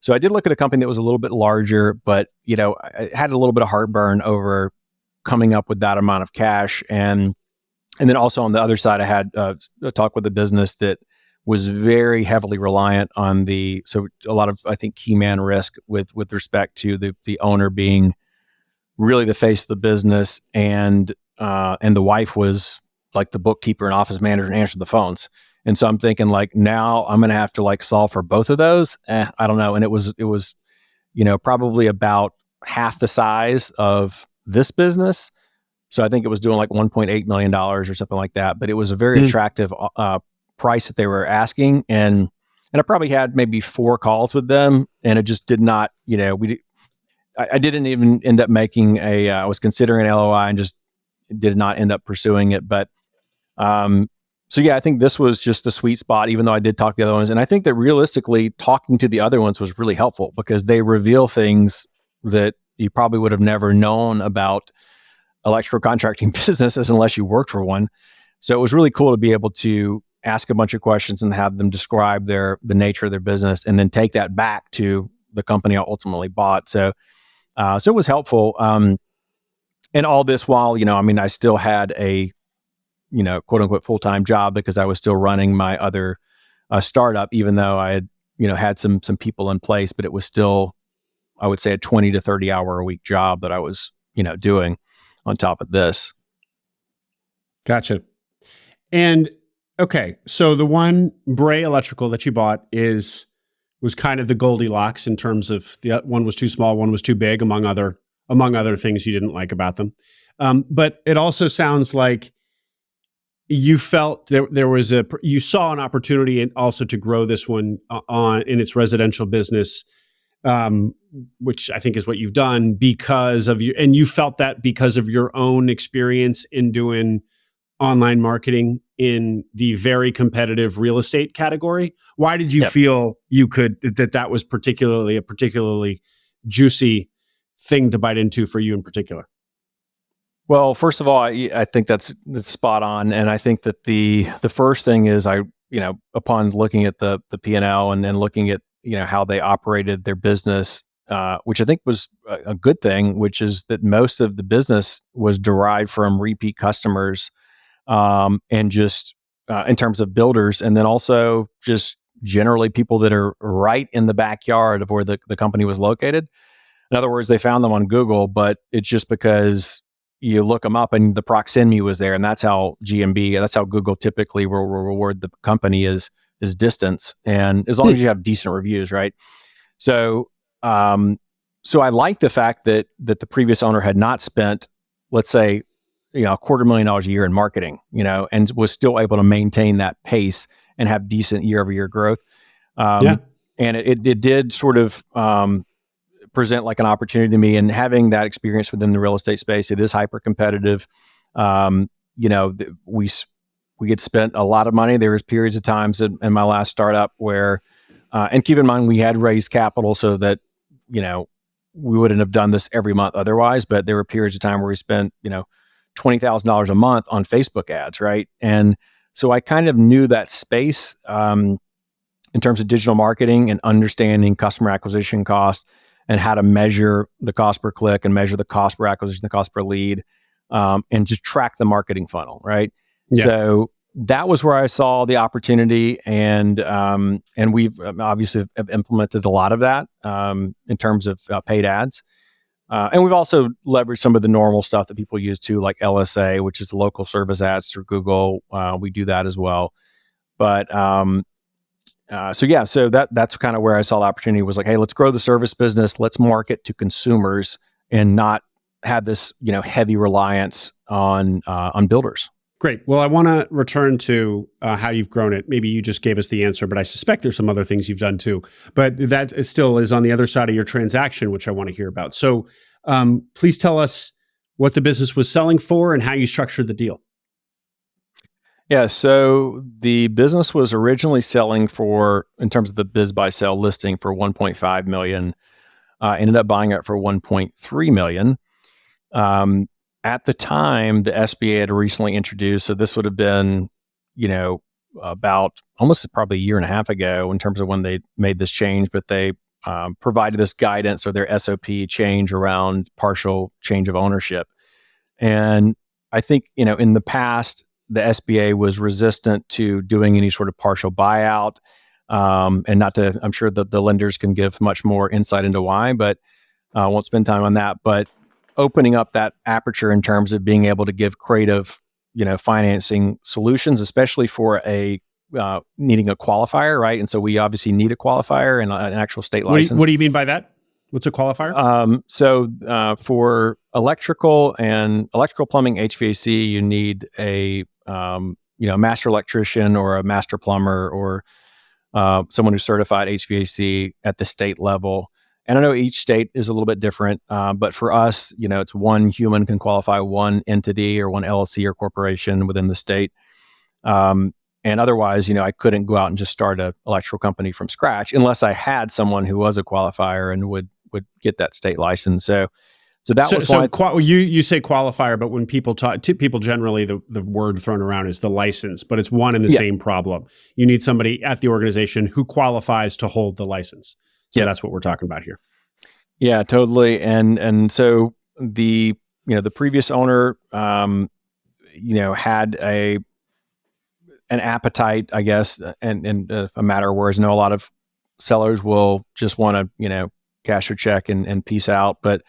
So I did look at a company that was a little bit larger, but, I had a little bit of heartburn over coming up with that amount of cash. And then also on the other side, I had a talk with a business that was very heavily reliant on so a lot of, I think, key man risk with respect to the owner being really the face of the business. And the wife was like the bookkeeper and office manager and answered the phones. And so I'm thinking like, now I'm going to have to solve for both of those. I don't know. And it was, probably about half the size of this business. So I think it was doing like $1.8 million or something like that, but it was a very attractive price that they were asking. And I probably had maybe 4 calls with them, and it just did not, I didn't even end up making I was considering an LOI and just did not end up pursuing it. But, so yeah, I think this was just the sweet spot, even though I did talk to the other ones. And I think that realistically talking to the other ones was really helpful because they reveal things that you probably would have never known about electrical contracting businesses unless you worked for one. So it was really cool to be able to ask a bunch of questions and have them describe the nature of their business and then take that back to the company I ultimately bought. So it was helpful. And all this while, I still had a, quote unquote full-time job because I was still running my other startup, even though I had, had some people in place, but it was still, I would say, a 20 to 30 hour a week job that I was, doing on top of this. Gotcha. And okay, so the one Bray Electrical that you bought was kind of the Goldilocks in terms of the one was too small, one was too big, among other things you didn't like about them. But it also sounds like you felt you saw an opportunity and also to grow this one in its residential business, which I think is what you've done because of you, and you felt that because of your own experience in doing online marketing in the very competitive real estate category. Why did you feel that was a particularly juicy thing to bite into for you in particular? Well, first of all, I think that's spot on. And I think that the first thing is upon looking at the P&L and then looking at, how they operated their business, which I think was a good thing, which is that most of the business was derived from repeat customers, and just in terms of builders, and then also just generally people that are right in the backyard of where the company was located. In other words, they found them on Google, but it's just because you look them up and the proximity was there, and that's how Google typically will reward the company is distance, and as long as you have decent reviews, right? So, so I like the fact that the previous owner had not spent, let's say, $250,000 a year in marketing, and was still able to maintain that pace and have decent year-over-year growth. And it did sort of present like an opportunity to me. And having that experience within the real estate space, it is hyper competitive. We had spent a lot of money. There was periods of times in my last startup where, and keep in mind, we had raised capital so that, we wouldn't have done this every month otherwise, but there were periods of time where we spent, $20,000 a month on Facebook ads, right? And so I kind of knew that space in terms of digital marketing and understanding customer acquisition costs and how to measure the cost per click and measure the cost per acquisition, the cost per lead, and just track the marketing funnel, right? Yeah. So that was where I saw the opportunity, and we've obviously have implemented a lot of that in terms of paid ads. And we've also leveraged some of the normal stuff that people use too, like LSA, which is local service ads through Google. We do that as well. But so that's kind of where I saw the opportunity was like, hey, let's grow the service business. Let's market to consumers and not have this, heavy reliance on builders. Great. Well, I want to return to how you've grown it. Maybe you just gave us the answer, but I suspect there's some other things you've done too. But that still is on the other side of your transaction, which I want to hear about. So please tell us what the business was selling for and how you structured the deal. Yeah. So the business was originally selling for, in terms of the biz buy sell listing, for $1.5 million. Ended up buying it for $1.3 million. At the time, the SBA had recently introduced, so this would have been, about almost probably a year and a half ago in terms of when they made this change, but they provided this guidance or their SOP change around partial change of ownership. And I think, in the past, the SBA was resistant to doing any sort of partial buyout, and I'm sure that the lenders can give much more insight into why, but I won't spend time on that. But opening up that aperture in terms of being able to give creative, financing solutions, especially for needing a qualifier, right? And so we obviously need a qualifier and an actual state license. What do you mean by that? What's a qualifier? So for electrical plumbing, HVAC, you need a master electrician or a master plumber or someone who's certified HVAC at the state level. And I know each state is a little bit different, but for us, it's one human can qualify one entity or one LLC or corporation within the state. And otherwise, I couldn't go out and just start an electrical company from scratch unless I had someone who was a qualifier and would get that state license. So that was you say qualifier, but when people talk to people, generally the word thrown around is the license, but it's one and the same problem. You need somebody at the organization who qualifies to hold the license. So that's what we're talking about here. Yeah, totally. And so the previous owner, had an appetite, I guess, and a matter whereas a lot of sellers will just want to, cash their check and peace out. But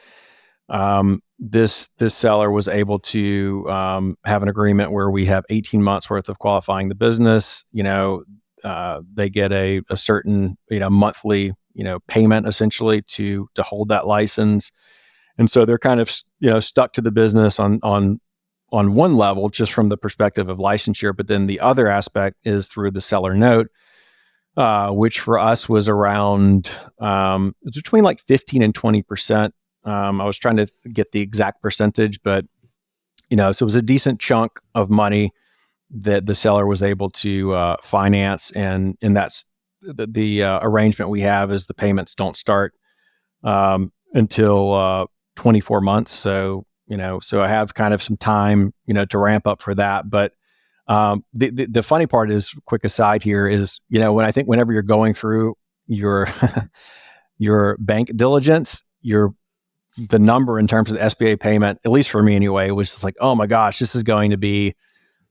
this seller was able to have an agreement where we have 18 months worth of qualifying the business. They get a certain monthly payment essentially to hold that license, and so they're kind of stuck to the business on one level just from the perspective of licensure. But then the other aspect is through the seller note, which for us was around it's between like 15 and 20%. I was trying to get the exact percentage, but so it was a decent chunk of money that the seller was able to finance, and that's the arrangement we have is the payments don't start until 24 months. So so I have kind of some time to ramp up for that. But the funny part is, quick aside here, is whenever you're going through your your bank diligence, the number in terms of the SBA payment, at least for me anyway, was just like, oh my gosh, this is going to be,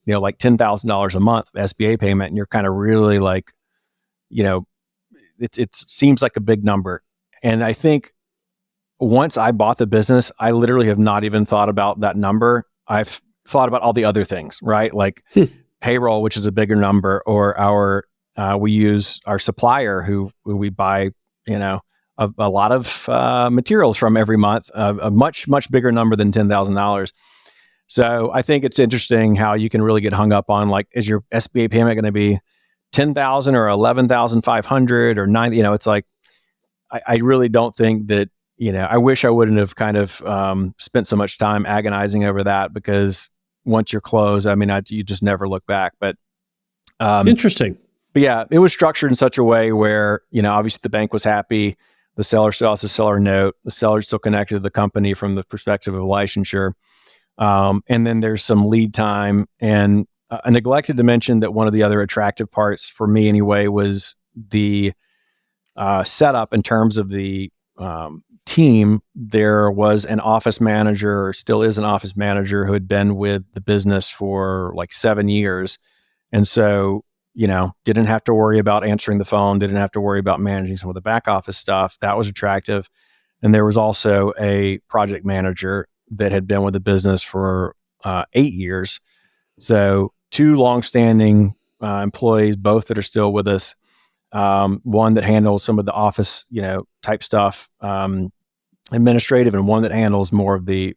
like $10,000 a month of SBA payment. And you're kind of really like, it seems like a big number. And I think once I bought the business, I literally have not even thought about that number. I've thought about all the other things, right? Like payroll, which is a bigger number, or we use our supplier who we buy, a lot of materials from every month, a much, much bigger number than $10,000. So I think it's interesting how you can really get hung up on, like, is your SBA payment going to be $10,000 or $11,500 or $9,000? It's like, I really don't think that, I wish I wouldn't have kind of spent so much time agonizing over that, because once you're closed, you just never look back. But interesting. But yeah, it was structured in such a way where, obviously the bank was happy. The seller still has a seller note. The seller's still connected to the company from the perspective of licensure. And then there's some lead time. And I neglected to mention that one of the other attractive parts for me anyway was the setup in terms of the team. There was an office manager, or still is an office manager, who had been with the business for like 7 years. And so, didn't have to worry about answering the phone, didn't have to worry about managing some of the back office stuff. That was attractive. And there was also a project manager that had been with the business for 8 years. So 2 longstanding employees, both that are still with us. One that handles some of the office, type stuff, administrative, and one that handles more of the,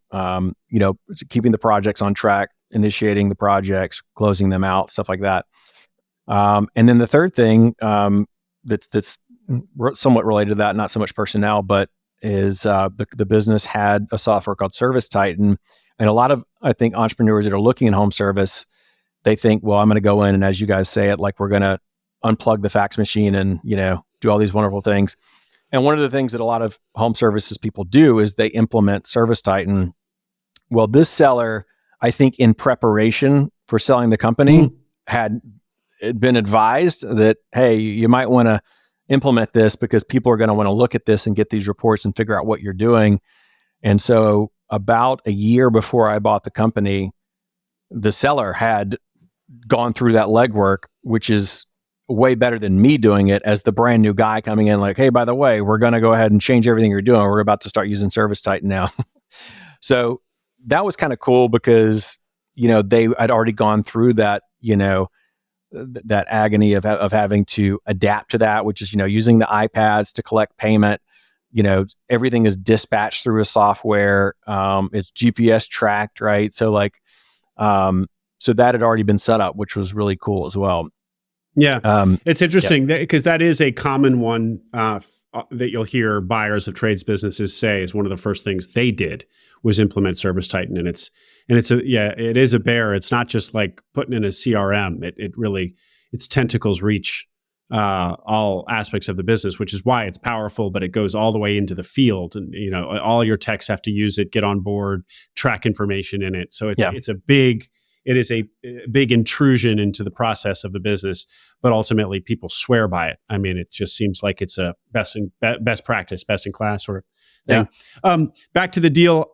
keeping the projects on track, initiating the projects, closing them out, stuff like that. And then the third thing that's somewhat related to that, not so much personnel, but is the business had a software called Service Titan. And a lot of, I think, entrepreneurs that are looking at home service, they think, well, I'm going to go in and, as you guys say it, like, we're going to unplug the fax machine and, do all these wonderful things. And one of the things that a lot of home services people do is they implement Service Titan. Well, this seller, I think, in preparation for selling the company, had been advised that, hey, you might want to implement this because people are going to want to look at this and get these reports and figure out what you're doing. And so about a year before I bought the company, the seller had gone through that legwork, which is way better than me doing it as the brand new guy coming in like, hey, by the way, we're going to go ahead and change everything you're doing. We're about to start using Service Titan now. So that was kind of cool because, they had already gone through that, that agony of having to adapt to that, which is, using the iPads to collect payment. Everything is dispatched through a software. It's GPS tracked, right? So so that had already been set up, which was really cool as well. Yeah, it's interesting because that is a common one that you'll hear buyers of trades businesses say is one of the first things they did was implement Service Titan, and it is a bear. It's not just like putting in a CRM. It really, its tentacles reach all aspects of the business, which is why it's powerful. But it goes all the way into the field, and all your techs have to use it, get on board, track information in it. So it's a big. It is a big intrusion into the process of the business, but ultimately people swear by it. I mean, it just seems like it's a best practice, best in class sort of thing. Yeah. Back to the deal.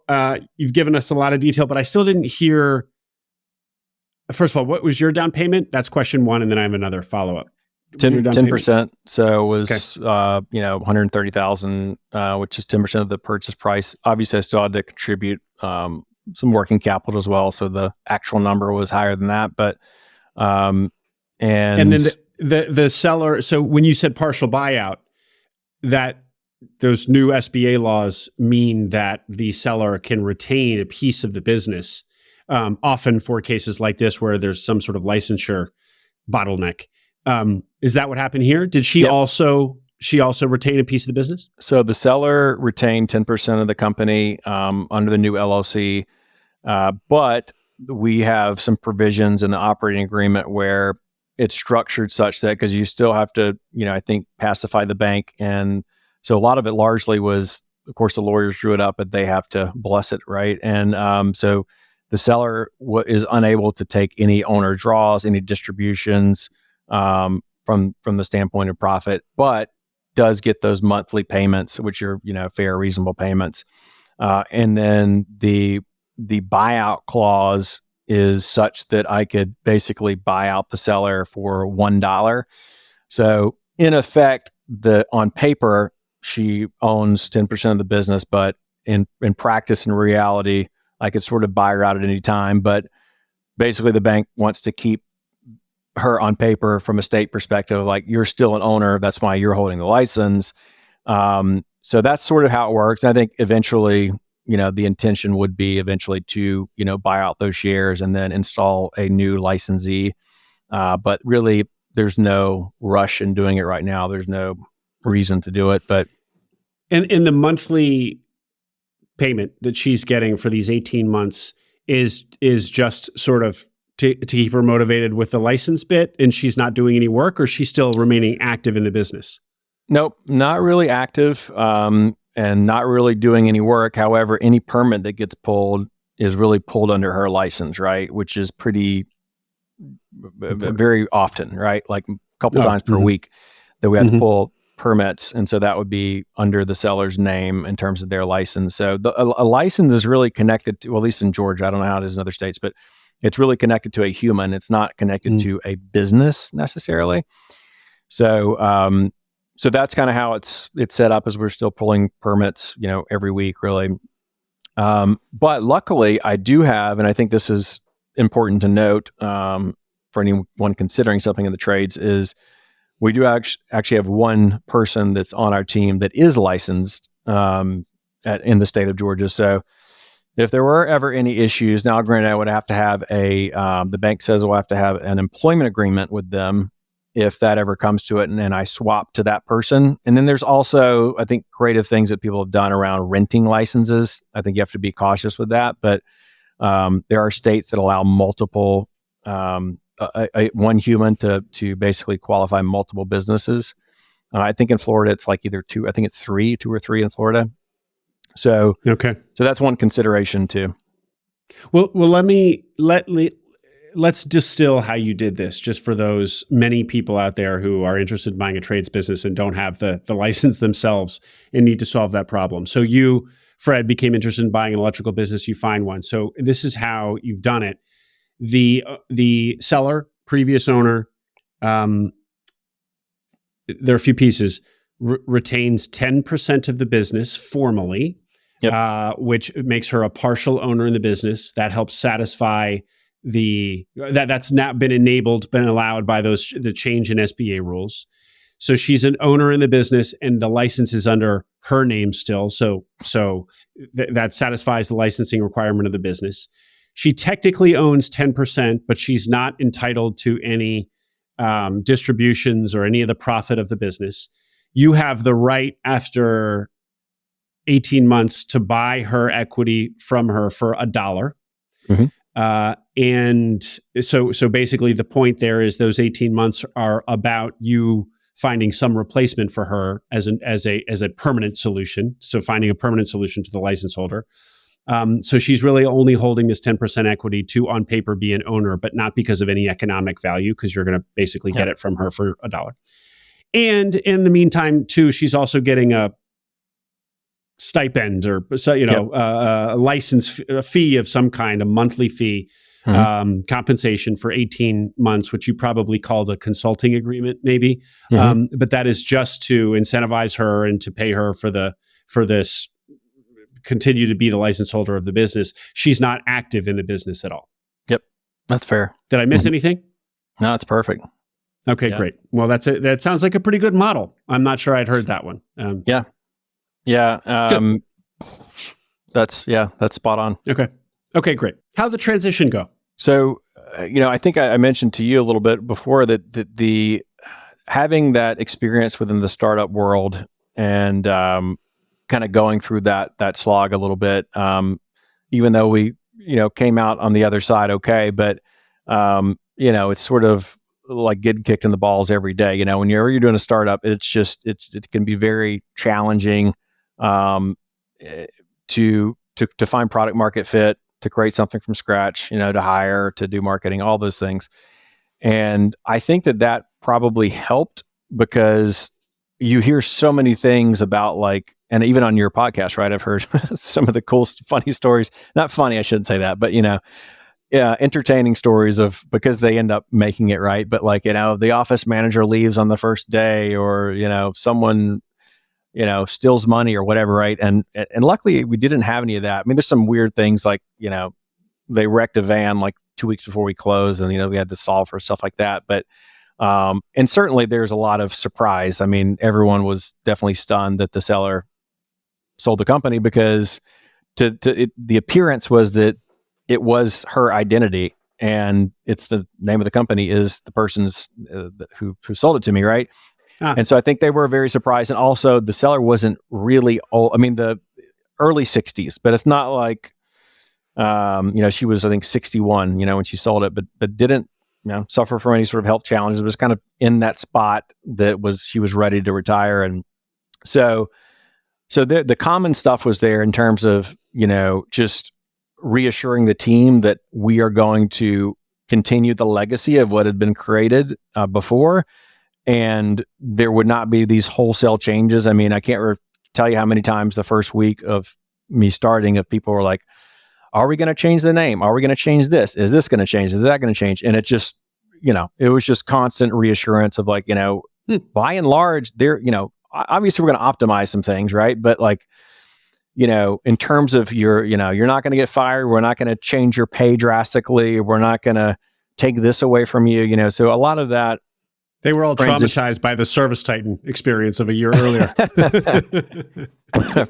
You've given us a lot of detail, but I still didn't hear. First of all, what was your down payment? That's question one, and then I have another follow up. 10%. So it was $130,000, which is 10% of the purchase price. Obviously, I still had to contribute some working capital as well, so the actual number was higher than that. But and then the seller. So when you said partial buyout, that those new SBA laws mean that the seller can retain a piece of the business, often for cases like this where there's some sort of licensure bottleneck. Is that what happened here? Did she also retain a piece of the business? So the seller retained 10% of the company under the new LLC, but we have some provisions in the operating agreement where it's structured such that, because you still have to, I think, pacify the bank. And so a lot of it largely was, of course, the lawyers drew it up, but they have to bless it, right? And so the seller is unable to take any owner draws, any distributions from the standpoint of profit, but does get those monthly payments, which are, fair, reasonable payments. And then the buyout clause is such that I could basically buy out the seller for $1. So in effect, on paper, she owns 10% of the business, but in practice and reality, I could sort of buy her out at any time. But basically the bank wants to keep her on paper from a state perspective, like you're still an owner. That's why you're holding the license. So that's sort of how it works. And I think eventually, the intention would be eventually to, buy out those shares and then install a new licensee. But really, there's no rush in doing it right now. There's no reason to do it. But in the monthly payment that she's getting for these 18 months is just sort of to keep her motivated with the license bit, and she's not doing any work, or she's still remaining active in the business? Nope, not really active, and not really doing any work. However, any permit that gets pulled is really pulled under her license, right? Which is pretty very often, right? Like a couple times per week that we have to pull permits. And so that would be under the seller's name in terms of their license. So a license is really connected to, well, at least in Georgia, I don't know how it is in other states, but it's really connected to a human. It's not connected to a business necessarily. So, so that's kind of how it's set up, as we're still pulling permits, every week, really. But luckily, I do have, and I think this is important to note for anyone considering something in the trades, is we do actually have one person that's on our team that is licensed in the state of Georgia. So if there were ever any issues, now granted, I would have to have the bank says we'll have to have an employment agreement with them if that ever comes to it, and then I swap to that person. And then there's also, I think, creative things that people have done around renting licenses. I think you have to be cautious with that, but there are states that allow multiple, one human to basically qualify multiple businesses. I think in Florida, it's like either two or three in Florida. So, okay. So that's one consideration too. Well, let's distill how you did this, just for those many people out there who are interested in buying a trades business and don't have the license themselves and need to solve that problem. So you, Fred, became interested in buying an electrical business. You find one. So this is how you've done it. The seller, previous owner, there are a few pieces, retains 10% of the business formally, which makes her a partial owner in the business. That helps satisfy that's now been allowed by the change in SBA rules. So she's an owner in the business, and the license is under her name still. So that satisfies the licensing requirement of the business. She technically owns 10%, but she's not entitled to any distributions or any of the profit of the business. You have the right after 18 months to buy her equity from her for $1. And so basically the point there is those 18 months are about you finding some replacement for her as a permanent solution. So finding a permanent solution to the license holder. So she's really only holding this 10% equity to, on paper, be an owner, but not because of any economic value, because you're going to basically get it from her for $1. And in the meantime, too, she's also getting a stipend or a license fee of some kind, a monthly fee, compensation for 18 months, which you probably called a consulting agreement, maybe. But that is just to incentivize her and to pay her for this, continue to be the license holder of the business. She's not active in the business at all. Yep, that's fair. Did I miss anything? No, it's perfect. Okay, great. Well, that sounds like a pretty good model. I'm not sure I'd heard that one. That's spot on. Okay, great. How'd the transition go? So, I think I mentioned to you a little bit before that the having that experience within the startup world and kind of going through that slog a little bit, even though we came out on the other side okay, but it's sort of like getting kicked in the balls every day. When you're doing a startup, it can be very challenging to find product market fit, to create something from scratch, to hire, to do marketing, all those things. And I think that probably helped because you hear so many things about and even on your podcast, right? I've heard some of the cool, funny stories, not funny, I shouldn't say that, but entertaining stories of, because they end up making it, right? But the office manager leaves on the first day, or, someone, steals money or whatever, right? And luckily we didn't have any of that. I mean, there's some weird things they wrecked a van 2 weeks before we closed, and, we had to solve for stuff like that. But, and certainly there's a lot of surprise. I mean, everyone was definitely stunned that the seller sold the company, because the appearance was that it was her identity, and it's the name of the company is the person's who sold it to me, right? And so I think they were very surprised. And also the seller wasn't really old. I mean, the early 60s, but it's not like, she was, I think, 61, when she sold it, but didn't, suffer from any sort of health challenges. It was kind of in that spot she was ready to retire. And so the common stuff was there in terms of, just reassuring the team that we are going to continue the legacy of what had been created before. And there would not be these wholesale changes. I mean, I can't tell you how many times the first week of me starting, if people were like, are we going to change the name? Are we going to change this? Is this going to change? Is that going to change? And it just, it was just constant reassurance of by and large, obviously we're going to optimize some things, right? But in terms of you're not going to get fired. We're not going to change your pay drastically. We're not going to take this away from you, so a lot of that. They were all traumatized by the Service Titan experience of a year earlier.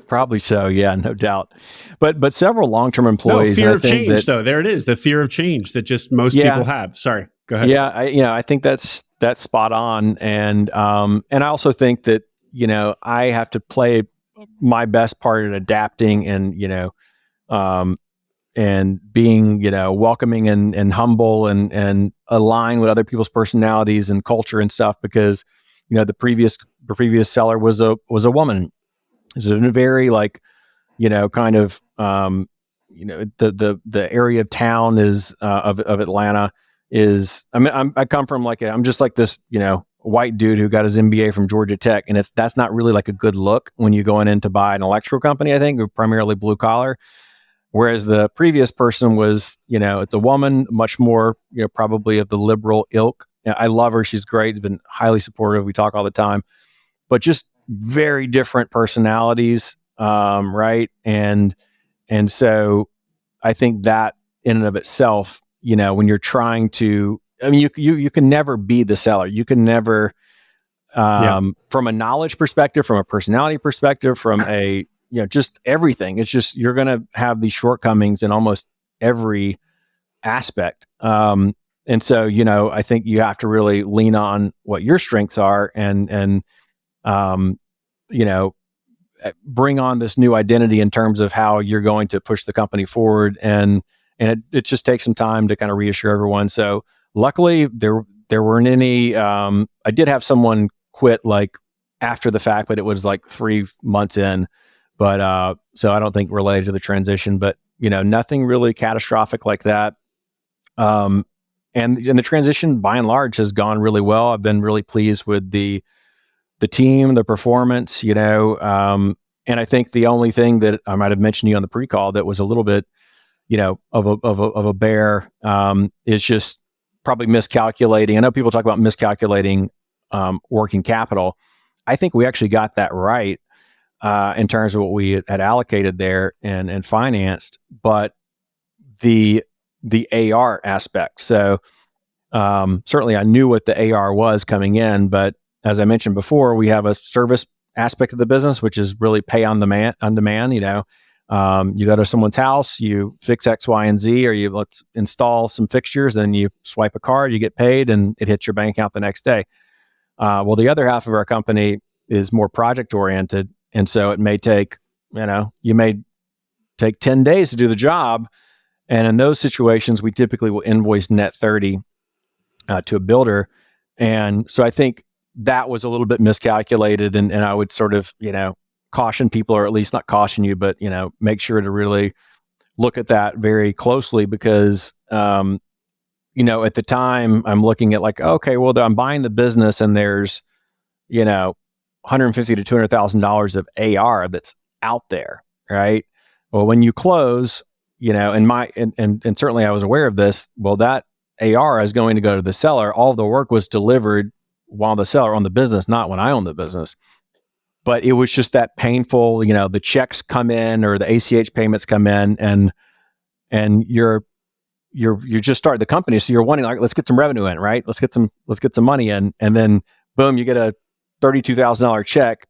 Probably so, yeah, no doubt. But several long-term employees. Fear of change, though. There it is, the fear of change that just most people have. Sorry, go ahead. Yeah, I think that's spot on, and I also think that I have to play my best part in adapting and being, welcoming and humble and align with other people's personalities and culture and stuff, because, the previous seller was a woman. It's a very kind of, the area of town is, of Atlanta is, I come from I'm just this, white dude who got his MBA from Georgia Tech. And that's not really a good look when you're going in to buy an electrical company, I think, primarily blue collar. Whereas the previous person was, it's a woman, much more, probably of the liberal ilk. I love her. She's great. Been highly supportive. We talk all the time, but just very different personalities. Right. And so I think that in and of itself, when you're trying to, you can never be the seller. You can never, from a knowledge perspective, from a personality perspective, from a, just everything. It's just, you're going to have these shortcomings in almost every aspect. And so, I think you have to really lean on what your strengths are and you know, bring on this new identity in terms of how you're going to push the company forward. And it just takes some time to kind of reassure everyone. So luckily there weren't any, I did have someone quit like after the fact, but it was like 3 months in, but, so I don't think related to the transition, but nothing really catastrophic like that. And the transition by and large has gone really well. I've been really pleased with the team, the performance, and I think the only thing that I might have mentioned to you on the pre-call that was a little bit, of a bear, is just probably miscalculating. I know people talk about miscalculating working capital. I think we actually got that right in terms of what we had allocated there and financed, but the AR aspect. So certainly I knew what the AR was coming in, but as I mentioned before, we have a service aspect of the business, which is really pay on demand. You go to someone's house, you fix X, Y, and Z, or let's install some fixtures, then you swipe a card, you get paid, and it hits your bank account the next day. Well, the other half of our company is more project oriented, and so it may take, you may take 10 days to do the job. And in those situations, we typically will invoice net 30 to a builder. And so I think that was a little bit miscalculated. And I would sort of, caution people, or at least not caution you, but, make sure to really look at that very closely because, at the time I'm looking at like, okay, well, I'm buying the business and there's, $150,000 to $200,000 of AR that's out there, right? Well, when you close, and certainly I was aware of this. Well, that AR is going to go to the seller. All the work was delivered while the seller owned the business, not when I owned the business. But it was just that painful, the checks come in or the ACH payments come in, and you're just started the company, so you're wanting like, let's get some revenue in, right? Let's get some money in, and then boom, you get a $32,000 check,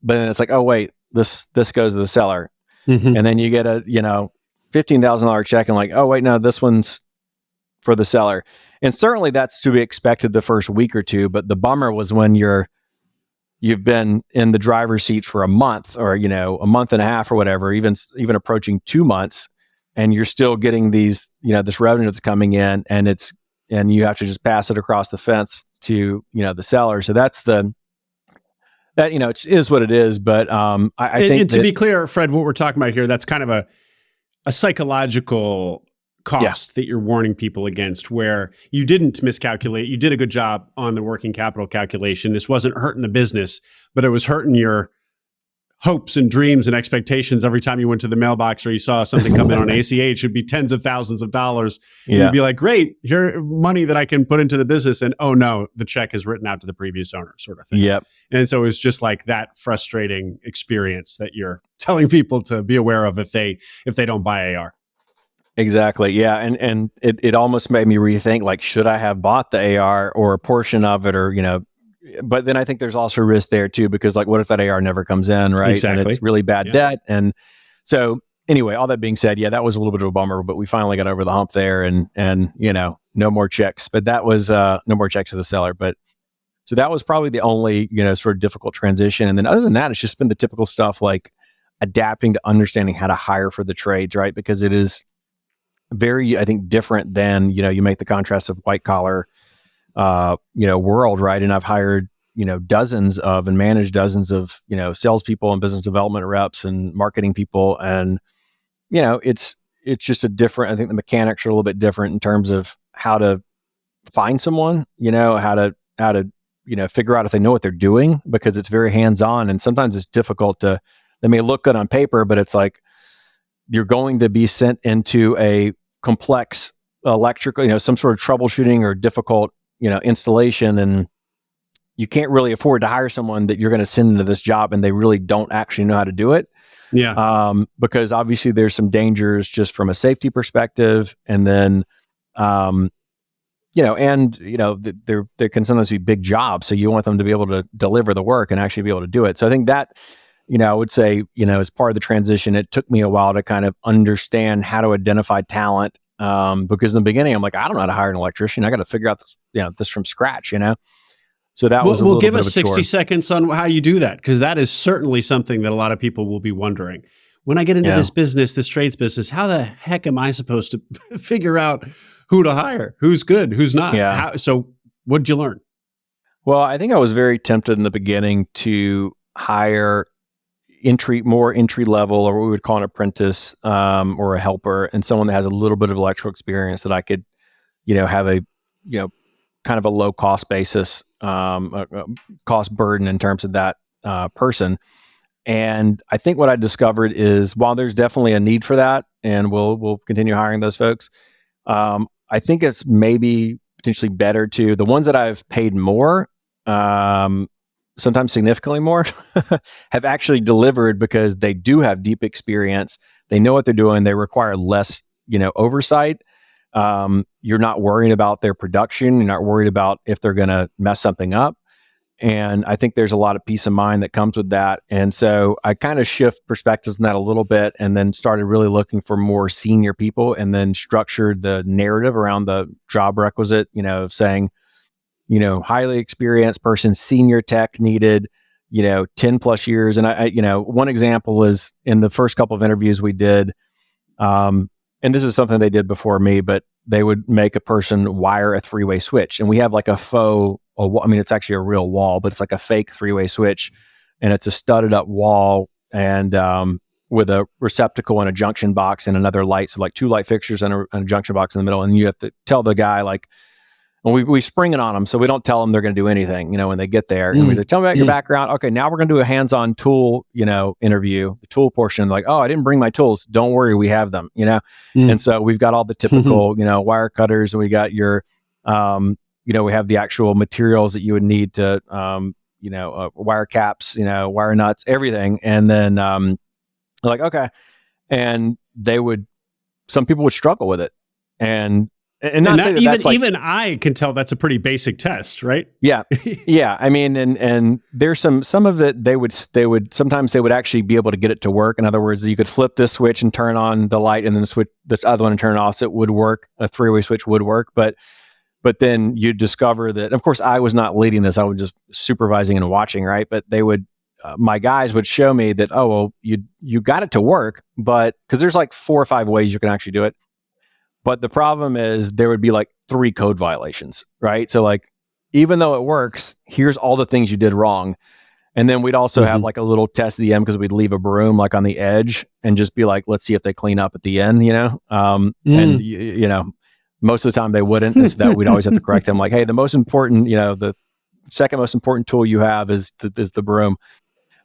but then it's like, oh wait, this goes to the seller, and then you get a $15,000 check and like, oh wait, no, this one's for the seller. And certainly that's to be expected the first week or two, but the bummer was when you've been in the driver's seat for a month or, a month and a half or whatever, even approaching 2 months, and you're still getting these, this revenue that's coming in, and you have to just pass it across the fence to, the seller. So that it is what it is. But I think, and to be clear, Fred, what we're talking about here, that's kind of a psychological cost that you're warning people against, where you didn't miscalculate. You did a good job on the working capital calculation. This wasn't hurting the business, but it was hurting your hopes and dreams and expectations. Every time you went to the mailbox or you saw something come in on ACH, it'd be tens of thousands of dollars. And you'd be like, great, here money that I can put into the business. And oh no, the check is written out to the previous owner, sort of thing. Yep. And so it's just like that frustrating experience that you're telling people to be aware of if they don't buy AR. Exactly. Yeah. And it almost made me rethink, like, should I have bought the AR or a portion of it, or, but then I think there's also risk there too, because like, what if that AR never comes in, right? Exactly. And it's really bad debt. And so anyway, all that being said, yeah, that was a little bit of a bummer, but we finally got over the hump there, and no more checks, but that was no more checks to the seller. But so that was probably the only, sort of difficult transition. And then other than that, it's just been the typical stuff like adapting to understanding how to hire for the trades, right? Because it is very, I think, different than, you make the contrast of white collar, world, right? And I've hired, dozens of and managed dozens of, salespeople and business development reps and marketing people. And, it's just a different, I think the mechanics are a little bit different in terms of how to find someone, how to, figure out if they know what they're doing, because it's very hands-on. And sometimes it's difficult they may look good on paper, but it's like, you're going to be sent into a complex electrical, some sort of troubleshooting or difficult, installation, and you can't really afford to hire someone that you're going to send into this job and they really don't actually know how to do it. Yeah. Because obviously there's some dangers just from a safety perspective, and then, there can sometimes be big jobs, so you want them to be able to deliver the work and actually be able to do it. So I think that, I would say, as part of the transition, it took me a while to kind of understand how to identify talent, Because in the beginning, I'm like, I don't know how to hire an electrician. I got to figure out this from scratch, So that was a little give bit us of a 60 chore. seconds on how you do that, because that is certainly something that a lot of people will be wondering. When I get into this business, this trades business, how the heck am I supposed to figure out who to hire, who's good, who's not? Yeah. So what did you learn? Well, I think I was very tempted in the beginning to hire more entry level, or what we would call an apprentice, or a helper, and someone that has a little bit of electrical experience that I could, have a, kind of a low cost basis, a cost burden in terms of that person. And I think what I discovered is, while there's definitely a need for that, and we'll continue hiring those folks, I think it's maybe potentially better to the ones that I've paid more, sometimes significantly more, have actually delivered because they do have deep experience. They know what they're doing. They require less, oversight. You're not worrying about their production. You're not worried about if they're going to mess something up. And I think there's a lot of peace of mind that comes with that. And so I kind of shift perspectives on that a little bit, and then started really looking for more senior people, and then structured the narrative around the job requisite, saying, highly experienced person, senior tech needed, 10 plus years. And I one example is in the first couple of interviews we did, and this is something they did before me, but they would make a person wire a three-way switch. And we have like a faux, it's actually a real wall, but it's like a fake three-way switch. And it's a studded up wall, and with a receptacle and a junction box and another light. So like two light fixtures and a junction box in the middle. And you have to tell the guy, like, and we spring it on them, so we don't tell them they're going to do anything, when they get there. And we say, tell me about your background. Okay, now we're going to do a hands-on tool, interview, the tool portion. Like, oh, I didn't bring my tools. Don't worry, we have them, And so we've got all the typical, wire cutters, and we got your, we have the actual materials that you would need to, wire caps, wire nuts, everything. And then, like, okay. And some people would struggle with it. And not that, that's like, even I can tell that's a pretty basic test, right? Yeah. Yeah. I mean, and there's some of it, they would sometimes they would actually be able to get it to work. In other words, you could flip this switch and turn on the light, and then switch this other one and turn it off. So it would work. A three-way switch would work. But then you'd discover that, of course, I was not leading this. I was just supervising and watching, right? But they would, my guys would show me that, oh, well, you got it to work, but because there's like 4 or 5 ways you can actually do it. But the problem is there would be like 3 code violations, right? So like, even though it works, here's all the things you did wrong. And then we'd also have like a little test at the end, because we'd leave a broom like on the edge and just be like, let's see if they clean up at the end, And, most of the time they wouldn't. It's that we'd always have to correct them. Like, hey, the most important, the second most important tool you have is the broom.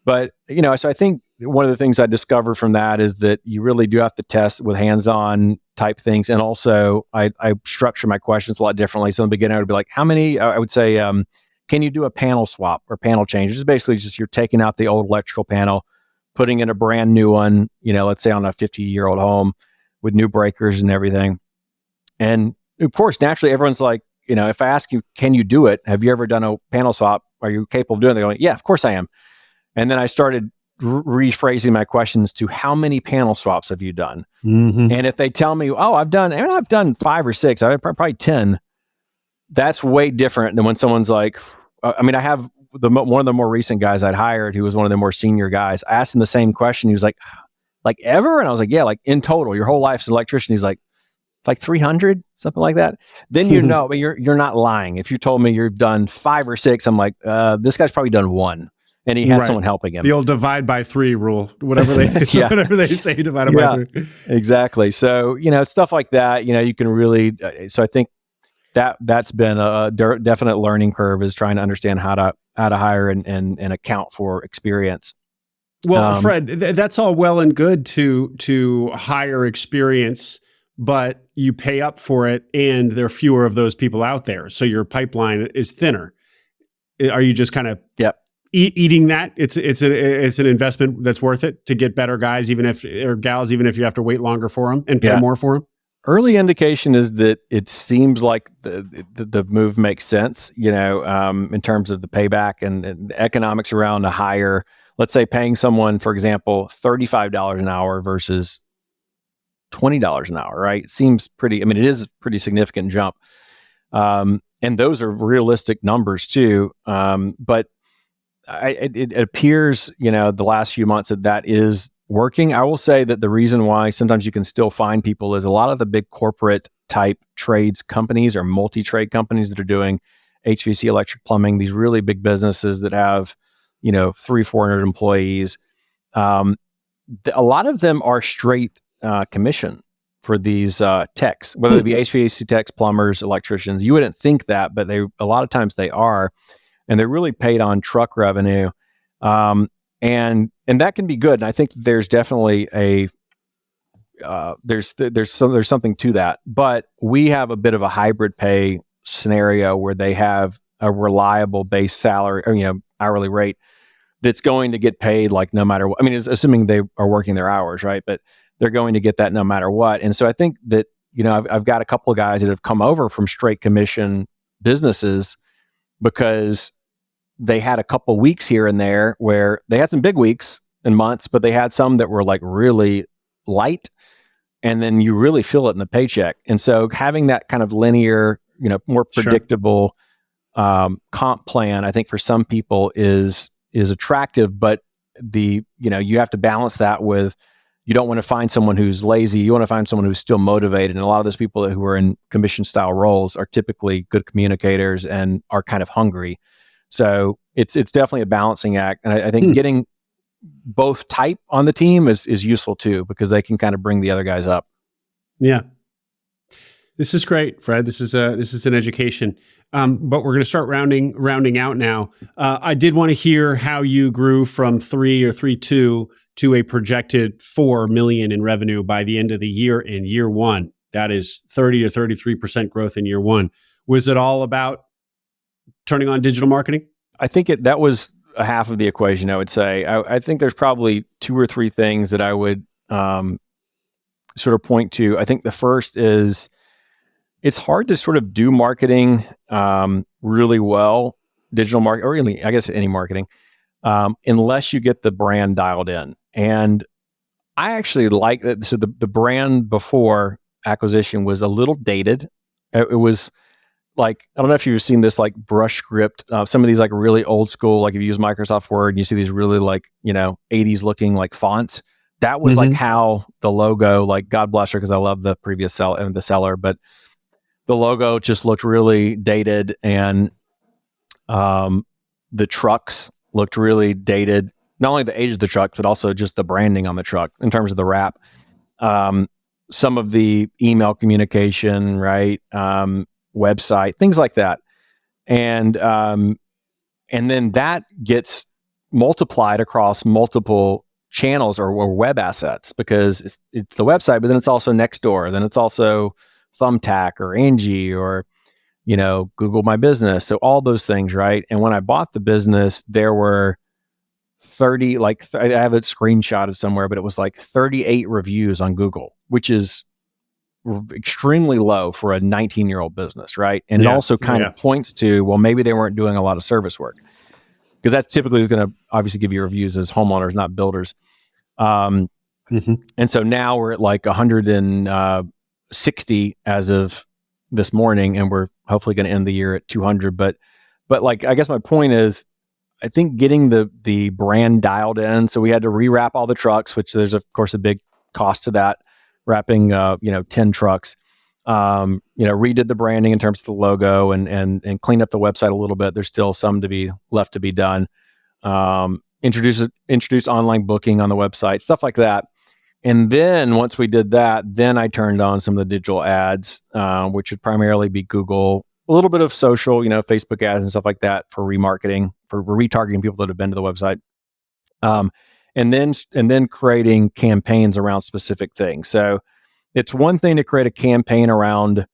But, so I think one of the things I discovered from that is that you really do have to test with hands-on type things. And also I structure my questions a lot differently. So in the beginning, I would be like, how many, I would say, can you do a panel swap or panel change? It's basically just you're taking out the old electrical panel, putting in a brand new one, let's say on a 50-year-old home with new breakers and everything. And of course, naturally, everyone's like, if I ask you, can you do it? Have you ever done a panel swap? Are you capable of doing it? They're going, yeah, of course I am. And then I started rephrasing my questions to, how many panel swaps have you done? And if they tell me, oh, I've done 5 or 6, I've probably 10. That's way different than when someone's like, I have one of the more recent guys I'd hired, who was one of the more senior guys. I asked him the same question. He was like ever? And I was like, yeah, like in total, your whole life as an electrician. He's like 300, something like that. Then but you're not lying. If you told me you've done 5 or 6, I'm like, this guy's probably done 1. And he had someone helping him. The old divide by 3 rule, whatever they whatever they say, divided by 3. Exactly. So, stuff like that, you can really, so I think that's been a definite learning curve, is trying to understand how to hire and account for experience. Well, Fred, that's all well and good to hire experience, but you pay up for it, and there are fewer of those people out there. So your pipeline is thinner. Are you just kind of eating that? It's an investment that's worth it to get better guys, or gals, even if you have to wait longer for them and pay more for them. Early indication is that it seems like the move makes sense, in terms of the payback and the economics around a hire. Let's say paying someone, for example, $35 an hour versus $20 an hour, right? It seems pretty, I mean, it is a pretty significant jump. And those are realistic numbers too. But it appears, the last few months that is working. I will say that the reason why sometimes you can still find people is a lot of the big corporate type trades companies or multi-trade companies that are doing HVAC, electric, plumbing, these really big businesses that have, 300-400 employees. A lot of them are straight commission for these techs, whether it be HVAC techs, plumbers, electricians. You wouldn't think that, but a lot of times they are, and they're really paid on truck revenue. And that can be good. And I think there's definitely there's something to that. But we have a bit of a hybrid pay scenario where they have a reliable base salary or hourly rate that's going to get paid like no matter what. I mean, assuming they are working their hours, right? But they're going to get that no matter what. And so I think that I've got a couple of guys that have come over from straight commission businesses because they had a couple weeks here and there where they had some big weeks and months, but they had some that were like really light, and then you really feel it in the paycheck. And so having that kind of linear, more predictable comp plan, I think for some people is attractive, but you have to balance that with, you don't want to find someone who's lazy. You want to find someone who's still motivated. And a lot of those people who are in commission style roles are typically good communicators and are kind of hungry. So it's definitely a balancing act. And I think getting both type on the team is useful too, because they can kind of bring the other guys up. Yeah. This is great, Fred. This is an education. But we're going to start rounding out now. I did want to hear how you grew from 3.2 to a projected $4 million in revenue by the end of the year in year one. That is 30 to 33% growth in year one. Was it all about turning on digital marketing? I think that was a half of the equation, I would say. I think there's probably two or three things that I would sort of point to. I think the first is, it's hard to sort of do marketing really well, digital marketing, or really, I guess any marketing, unless you get the brand dialed in. And I actually like that. So the brand before acquisition was a little dated. It was like, I don't know if you've seen this like brush script, some of these like really old school, like if you use Microsoft Word and you see these really like, 80s looking like fonts. That was like how the logo, like God bless her, because I love the previous seller, but the logo just looked really dated, and the trucks looked really dated. Not only the age of the truck, but also just the branding on the truck in terms of the wrap. Some of the email communication, right? Website, things like that. And then that gets multiplied across multiple channels or web assets, because it's the website, but then it's also Nextdoor, then it's also Thumbtack or Angie or, Google My Business. So all those things, right? And when I bought the business, there were 30, I have a screenshot of somewhere, but it was like 38 reviews on Google, which is extremely low for a 19-year-old business, right? And it also kind of points to, well, maybe they weren't doing a lot of service work, because that's typically going to obviously give you reviews as homeowners, not builders. And so now we're at like 160 as of this morning, and we're hopefully going to end the year at 200. But like, I guess my point is, I think getting the brand dialed in. So we had to rewrap all the trucks, which there's of course a big cost to that, wrapping 10 trucks. Redid the branding in terms of the logo and cleaned up the website a little bit. There's still some left to be done. Introduce online booking on the website, stuff like that. And then once we did that, then I turned on some of the digital ads, which would primarily be Google, a little bit of social, Facebook ads and stuff like that for remarketing, for retargeting people that have been to the website. And then creating campaigns around specific things. So it's one thing to create a campaign around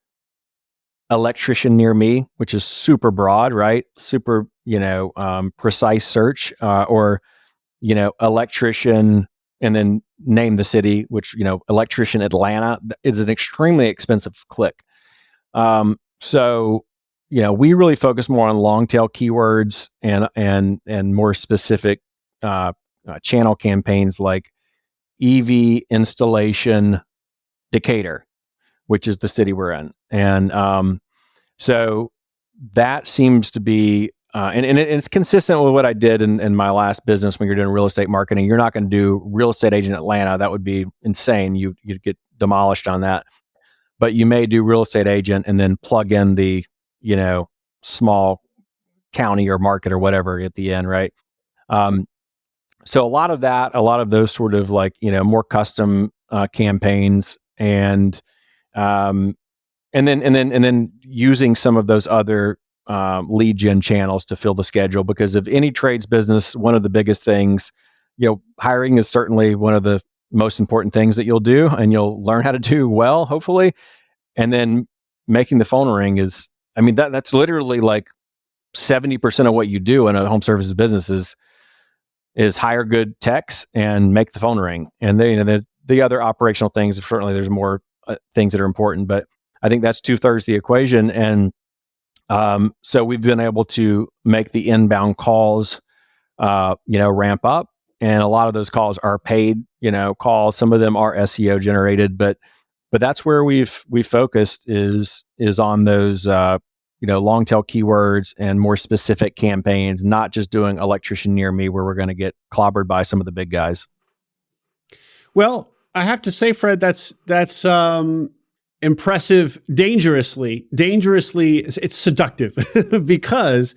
electrician near me, which is super broad, right? Super, precise search, or, electrician, and then name the city, which, electrician Atlanta is an extremely expensive click. So, we really focus more on long tail keywords and more specific, channel campaigns like EV installation Decatur, which is the city we're in. And so that seems to be, and it's consistent with what I did in my last business when you're doing real estate marketing. You're not going to do real estate agent Atlanta. That would be insane. You'd get demolished on that. But you may do real estate agent and then plug in the, small county or market or whatever at the end, right? So a lot of those sort of more custom campaigns and then using some of those other lead gen channels to fill the schedule. Because of any trades business, one of the biggest things, hiring is certainly one of the most important things that you'll do, and you'll learn how to do well, hopefully. And then making the phone ring that's literally like 70% of what you do in a home services business is hire good techs and make the phone ring. And the other operational things, certainly there's more things that are important, but I think that's 2/3 the equation. And so we've been able to make the inbound calls, ramp up. And a lot of those calls are paid, calls. Some of them are SEO generated, but that's where we've focused is on those, long tail keywords and more specific campaigns, not just doing electrician near me where we're going to get clobbered by some of the big guys. Well, I have to say, Fred, that's impressive. Dangerously, it's seductive because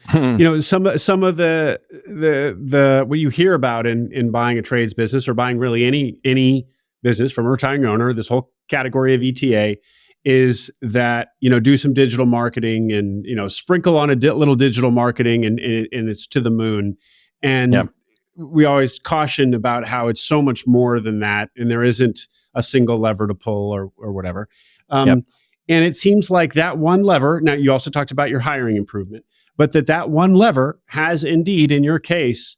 some of the what you hear about in buying a trades business or buying really any business from a retiring owner, this whole category of ETA is that do some digital marketing and sprinkle on a little digital marketing and it's to the moon. And we always caution about how it's so much more than that, and there isn't a single lever to pull or whatever. And it seems like that one lever. Now, you also talked about your hiring improvement, but that one lever has indeed, in your case,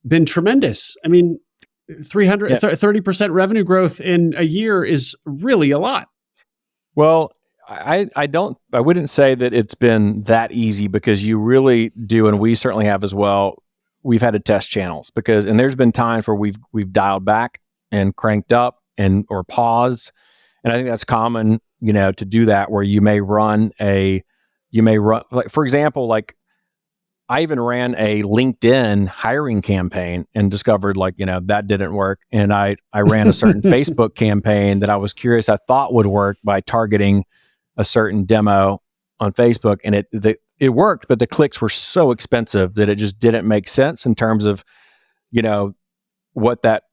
been tremendous. I mean, 30% revenue growth in a year is really a lot. Well, I wouldn't say that it's been that easy, because you really do, and we certainly have as well. We've had to test channels and there's been times where we've dialed back and cranked up or paused. And I think that's common, to do that, where you may run like, for example, like I even ran a LinkedIn hiring campaign and discovered that didn't work. And I ran a certain Facebook campaign that I was curious, I thought would work by targeting a certain demo on Facebook. And it worked, but the clicks were so expensive that it just didn't make sense in terms of, what that,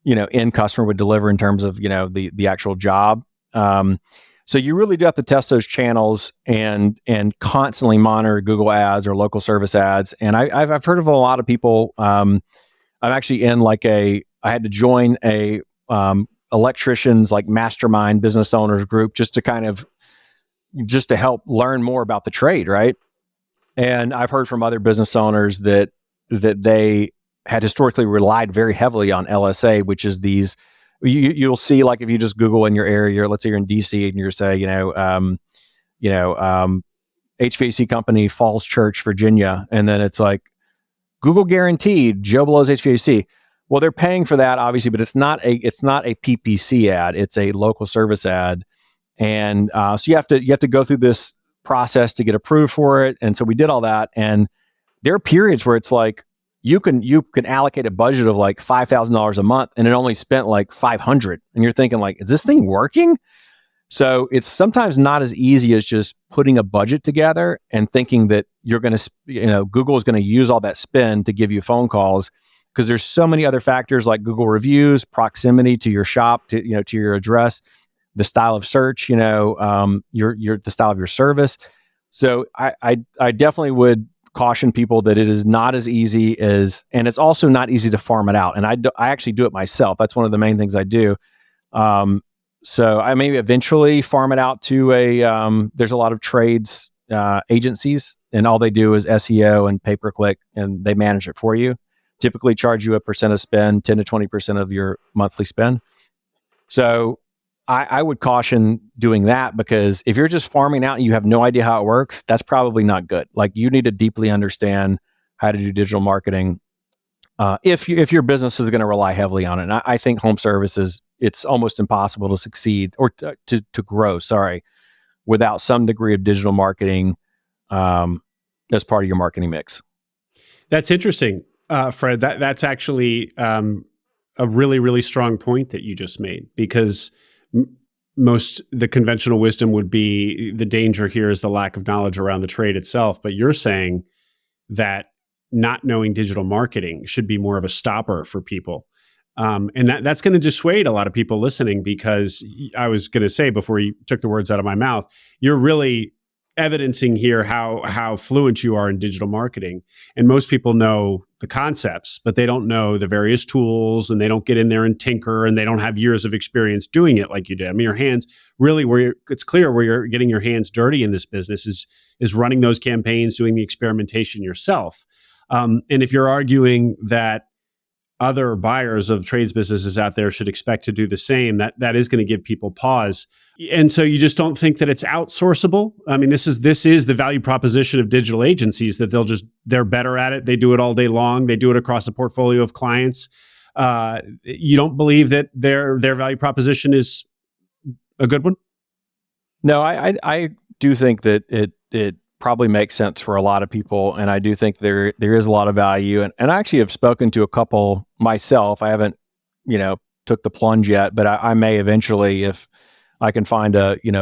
end customer would deliver in terms of, the actual job. So you really do have to test those channels and constantly monitor Google ads or local service ads. And I've heard of a lot of people. I'm actually in I had to join a electricians mastermind business owners group just to help learn more about the trade, right? And I've heard from other business owners that they had historically relied very heavily on LSA, which is these. You'll see, if you just Google in your area, let's say you're in DC and you're HVAC company, Falls Church, Virginia, and then it's Google guaranteed Joe Blow's HVAC. Well, they're paying for that obviously, but it's not a PPC ad; it's a local service ad, and so you have to go through this process to get approved for it. And so we did all that, and there are periods where it's you can allocate a budget of $5,000 a month, and it only spent $500, and you're thinking is this thing working? So it's sometimes not as easy as just putting a budget together and thinking that you're going to, Google is going to use all that spend to give you phone calls, because there's so many other factors like Google reviews, proximity to your shop, to your address, the style of search, the style of your service. So I definitely would caution people that it is not as easy and it's also not easy to farm it out. And I actually do it myself. That's one of the main things I do. So I maybe eventually farm it out to there's a lot of trades agencies, and all they do is SEO and pay-per-click, and they manage it for you. Typically charge you a percent of spend, 10 to 20% of your monthly spend. So I would caution doing that, because if you're just farming out and you have no idea how it works, that's probably not good. You need to deeply understand how to do digital marketing if your business is going to rely heavily on it. And I think home services it's almost impossible to succeed or to grow, without some degree of digital marketing as part of your marketing mix. That's interesting, Fred. That's actually a really, really strong point that you just made, because the conventional wisdom would be the danger here is the lack of knowledge around the trade itself. But you're saying that not knowing digital marketing should be more of a stopper for people. And that's going to dissuade a lot of people listening, because I was going to say, before you took the words out of my mouth, you're really evidencing here how fluent you are in digital marketing. And most people know the concepts, but they don't know the various tools, and they don't get in there and tinker, and they don't have years of experience doing it like you did. I mean, your hands really, it's clear where you're getting your hands dirty in this business is running those campaigns, doing the experimentation yourself. And if you're arguing that other buyers of trades businesses out there should expect to do the same, that is going to give people pause. And so you just don't think that it's outsourceable? I mean, this is the value proposition of digital agencies, that they're better at it. They do it all day long. They do it across a portfolio of clients. You don't believe that their value proposition is a good one? No, I do think that it probably makes sense for a lot of people. And I do think there is a lot of value. And I actually have spoken to a couple myself. I haven't, took the plunge yet, but I may eventually, if I can find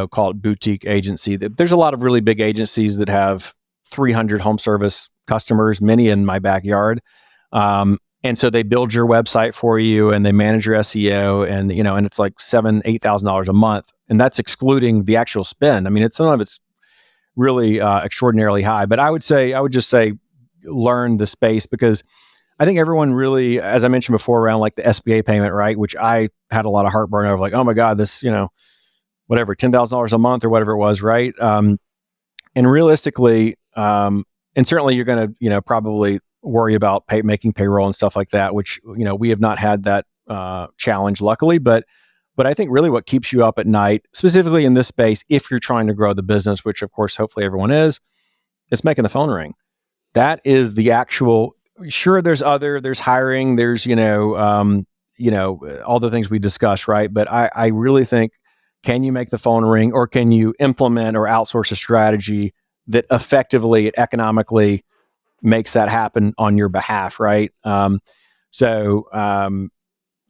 call it boutique agency. There's a lot of really big agencies that have 300 home service customers, many in my backyard. And so they build your website for you, and they manage your SEO, and, and it's like $8,000 a month. And that's excluding the actual spend. I mean, some of it's really extraordinarily high. But I would just say, learn the space, because I think everyone really, as I mentioned before, around like the SBA payment, right? Which I had a lot of heartburn over, like, oh my God, this, whatever, $10,000 a month or whatever it was, right? And realistically, and certainly you're going to, probably worry about making payroll and stuff like that, which, we have not had that challenge, luckily. But I think really what keeps you up at night, specifically in this space, if you're trying to grow the business, which of course, hopefully everyone is making the phone ring. That is the actual, sure, there's hiring, there's, all the things we discussed, right? But I really think, can you make the phone ring, or can you implement or outsource a strategy that effectively, economically makes that happen on your behalf, right? So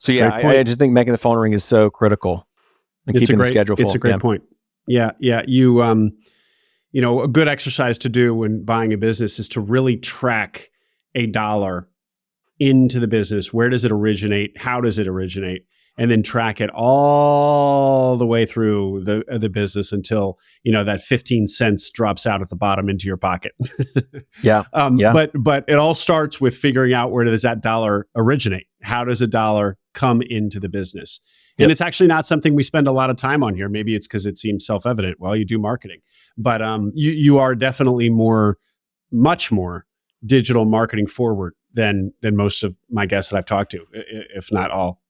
yeah, I just think making the phone ring is so critical. And keeping the schedule full. It's a great point. Yeah. You, a good exercise to do when buying a business is to really track a dollar into the business. Where does it originate? How does it originate? And then track it all the way through the business until, that 15 cents drops out at the bottom into your pocket. Yeah. But it all starts with figuring out, where does that dollar originate? How does a dollar come into the business? Yep. And it's actually not something we spend a lot of time on here. Maybe it's because it seems self-evident. Well, you do marketing, but you are definitely much more digital marketing forward than most of my guests that I've talked to, if not all.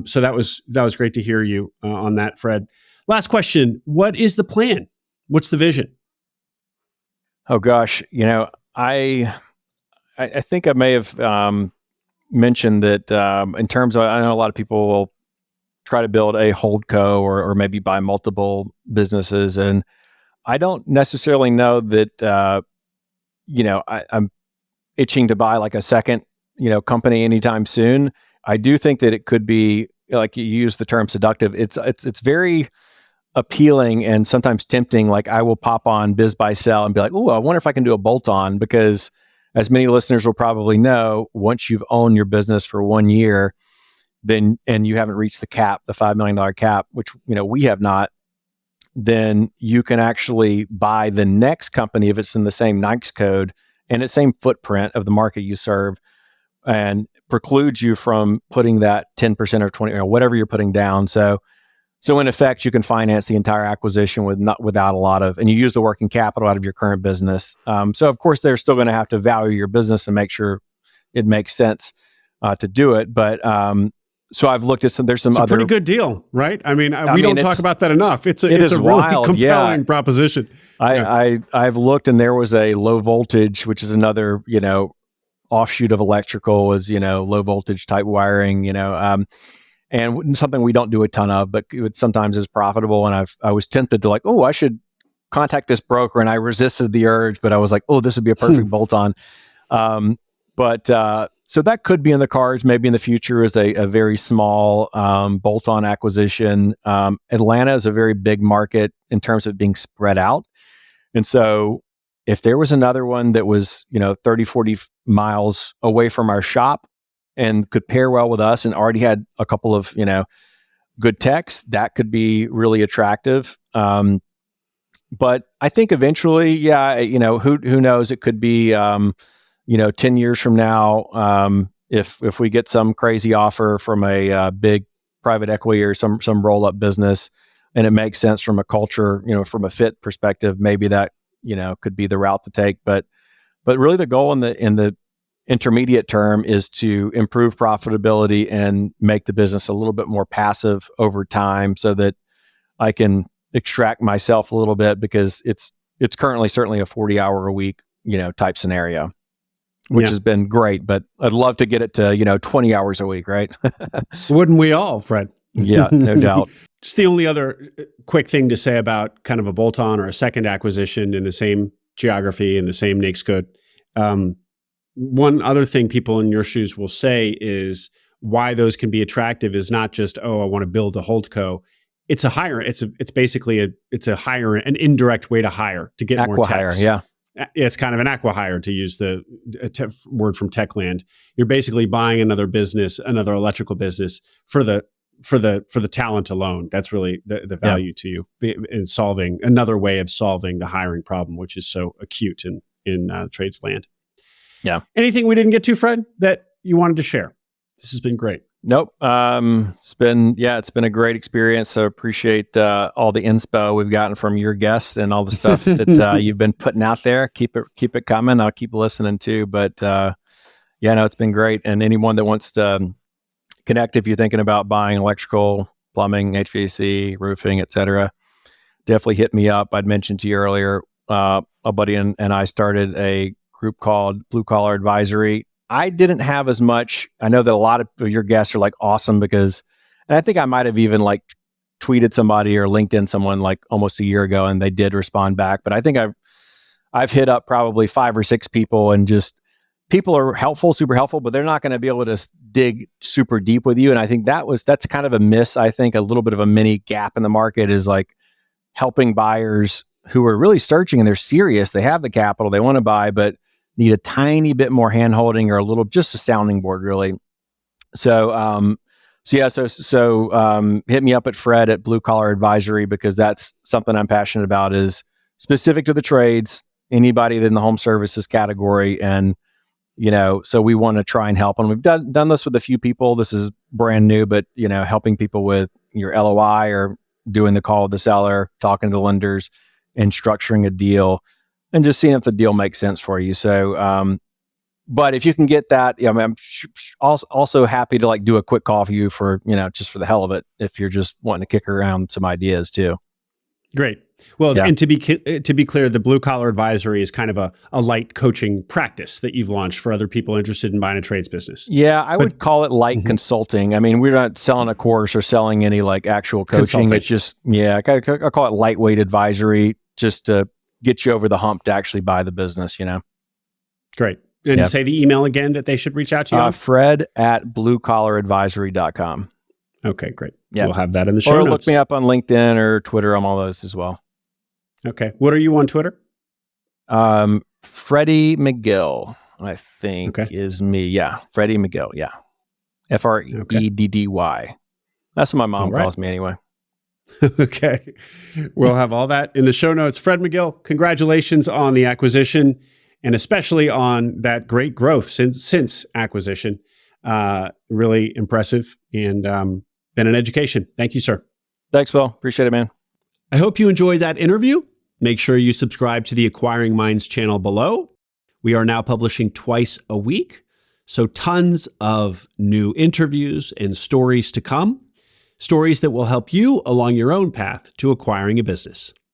So that was great to hear you on that, Fred. Last question: what is the plan? What's the vision? Oh gosh, I think I may have mentioned that in terms of, I know a lot of people will try to build a holdco or maybe buy multiple businesses, and I don't necessarily know that I'm itching to buy like a second company anytime soon. I do think that it could be, like you use the term seductive. It's very appealing and sometimes tempting. Like I will pop on Biz Buy Sell and be like, oh, I wonder if I can do a bolt on, because as many listeners will probably know, once you've owned your business for 1 year, then, and you haven't reached the cap, the $5 million cap, which, we have not, then you can actually buy the next company if it's in the same NAICS code and its same footprint of the market you serve, and precludes you from putting that 10% or 20 or whatever you're putting down. So in effect, you can finance the entire acquisition without a lot of, and you use the working capital out of your current business. So of course, they're still going to have to value your business and make sure it makes sense to do it. But so I've looked at there's some other pretty good deal, right? I mean, we don't talk about that enough. It's a really wild, compelling proposition. I've looked, and there was a low voltage, which is another, offshoot of electrical, is, low voltage type wiring, and and something we don't do a ton of, but it sometimes is profitable. And I was tempted to like, oh, I should contact this broker, and I resisted the urge, but I was like, oh, this would be a perfect bolt-on. So that could be in the cards, maybe in the future, as a very small bolt-on acquisition. Atlanta is a very big market in terms of being spread out. And so if there was another one that was, 30, 40 miles away from our shop and could pair well with us and already had a couple of, good techs, that could be really attractive. But I think eventually, who knows? It could be, 10 years from now, if we get some crazy offer from a big private equity or some roll-up business, and it makes sense from a culture, from a fit perspective, maybe that, could be the route to take. But really the goal in the intermediate term is to improve profitability and make the business a little bit more passive over time so that I can extract myself a little bit, because it's currently certainly a 40-hour a week, type scenario, which has been great, but I'd love to get it to, 20 hours a week, right? Wouldn't we all, Fred? Yeah, no doubt. Just the only other quick thing to say about kind of a bolt-on or a second acquisition in the same geography and the same NAICS code. One other thing people in your shoes will say is why those can be attractive is not just, oh, I want to build a holdco. It's a hire. It's basically an indirect way to hire, to get more techs. Yeah. It's kind of an acqui-hire, to use the word from Techland. You're basically buying another business, another electrical business for the talent alone. That's really the value to you in solving another way of solving the hiring problem, which is so acute in trades land. Yeah. Anything we didn't get to, Fred, that you wanted to share? This has been great. Nope. It's been a great experience. So appreciate all the inspo we've gotten from your guests and all the stuff that you've been putting out there. Keep it coming. I'll keep listening too. But it's been great. And anyone that wants to connect, if you're thinking about buying electrical, plumbing, HVAC, roofing, etc., definitely hit me up. I'd mentioned to you earlier, a buddy and I started a group called Blue Collar Advisory. I didn't have as much. I know that a lot of your guests are like awesome because, and I think I might have even like tweeted somebody or LinkedIn someone like almost a year ago, and they did respond back. But I think I've hit up probably 5 or 6 people, and just people are helpful, super helpful, but they're not going to be able to dig super deep with you. And I think that's kind of a miss. I think a little bit of a mini gap in the market is like helping buyers who are really searching and they're serious. They have the capital, they want to buy, but need a tiny bit more hand-holding or just a sounding board, really. So hit me up at Fred at Blue Collar Advisory, because that's something I'm passionate about, is specific to the trades, anybody in the home services category. And, so we want to try and help. And we've done this with a few people. This is brand new, but, helping people with your LOI or doing the call with the seller, talking to the lenders and structuring a deal, and just seeing if the deal makes sense for you. So, but if you can get that, I'm also happy to like do a quick call for you for, just for the hell of it, if you're just wanting to kick around some ideas too. Great. Well, and to be clear, the Blue Collar Advisory is kind of a light coaching practice that you've launched for other people interested in buying a trades business. Yeah, I would call it light consulting. I mean, we're not selling a course or selling any like actual coaching. It's just, I call it lightweight advisory, just to get you over the hump to actually buy the business, Great. And say the email again that they should reach out to you on? Fred at bluecollaradvisory.com. Okay, great. Yeah. We'll have that in the show notes. Or look notes. me up on LinkedIn or Twitter. I'm all those as well. Okay. What are you on Twitter? Freddie McGill, I think is me. Yeah. Freddie McGill. Yeah. Freddy. That's what my mom calls me anyway. Okay. We'll have all that in the show notes. Fred McGill, congratulations on the acquisition, and especially on that great growth since acquisition. Really impressive, and been an education. Thank you, sir. Thanks, Phil. Appreciate it, man. I hope you enjoyed that interview. Make sure you subscribe to the Acquiring Minds channel below. We are now publishing twice a week, so tons of new interviews and stories to come. Stories that will help you along your own path to acquiring a business.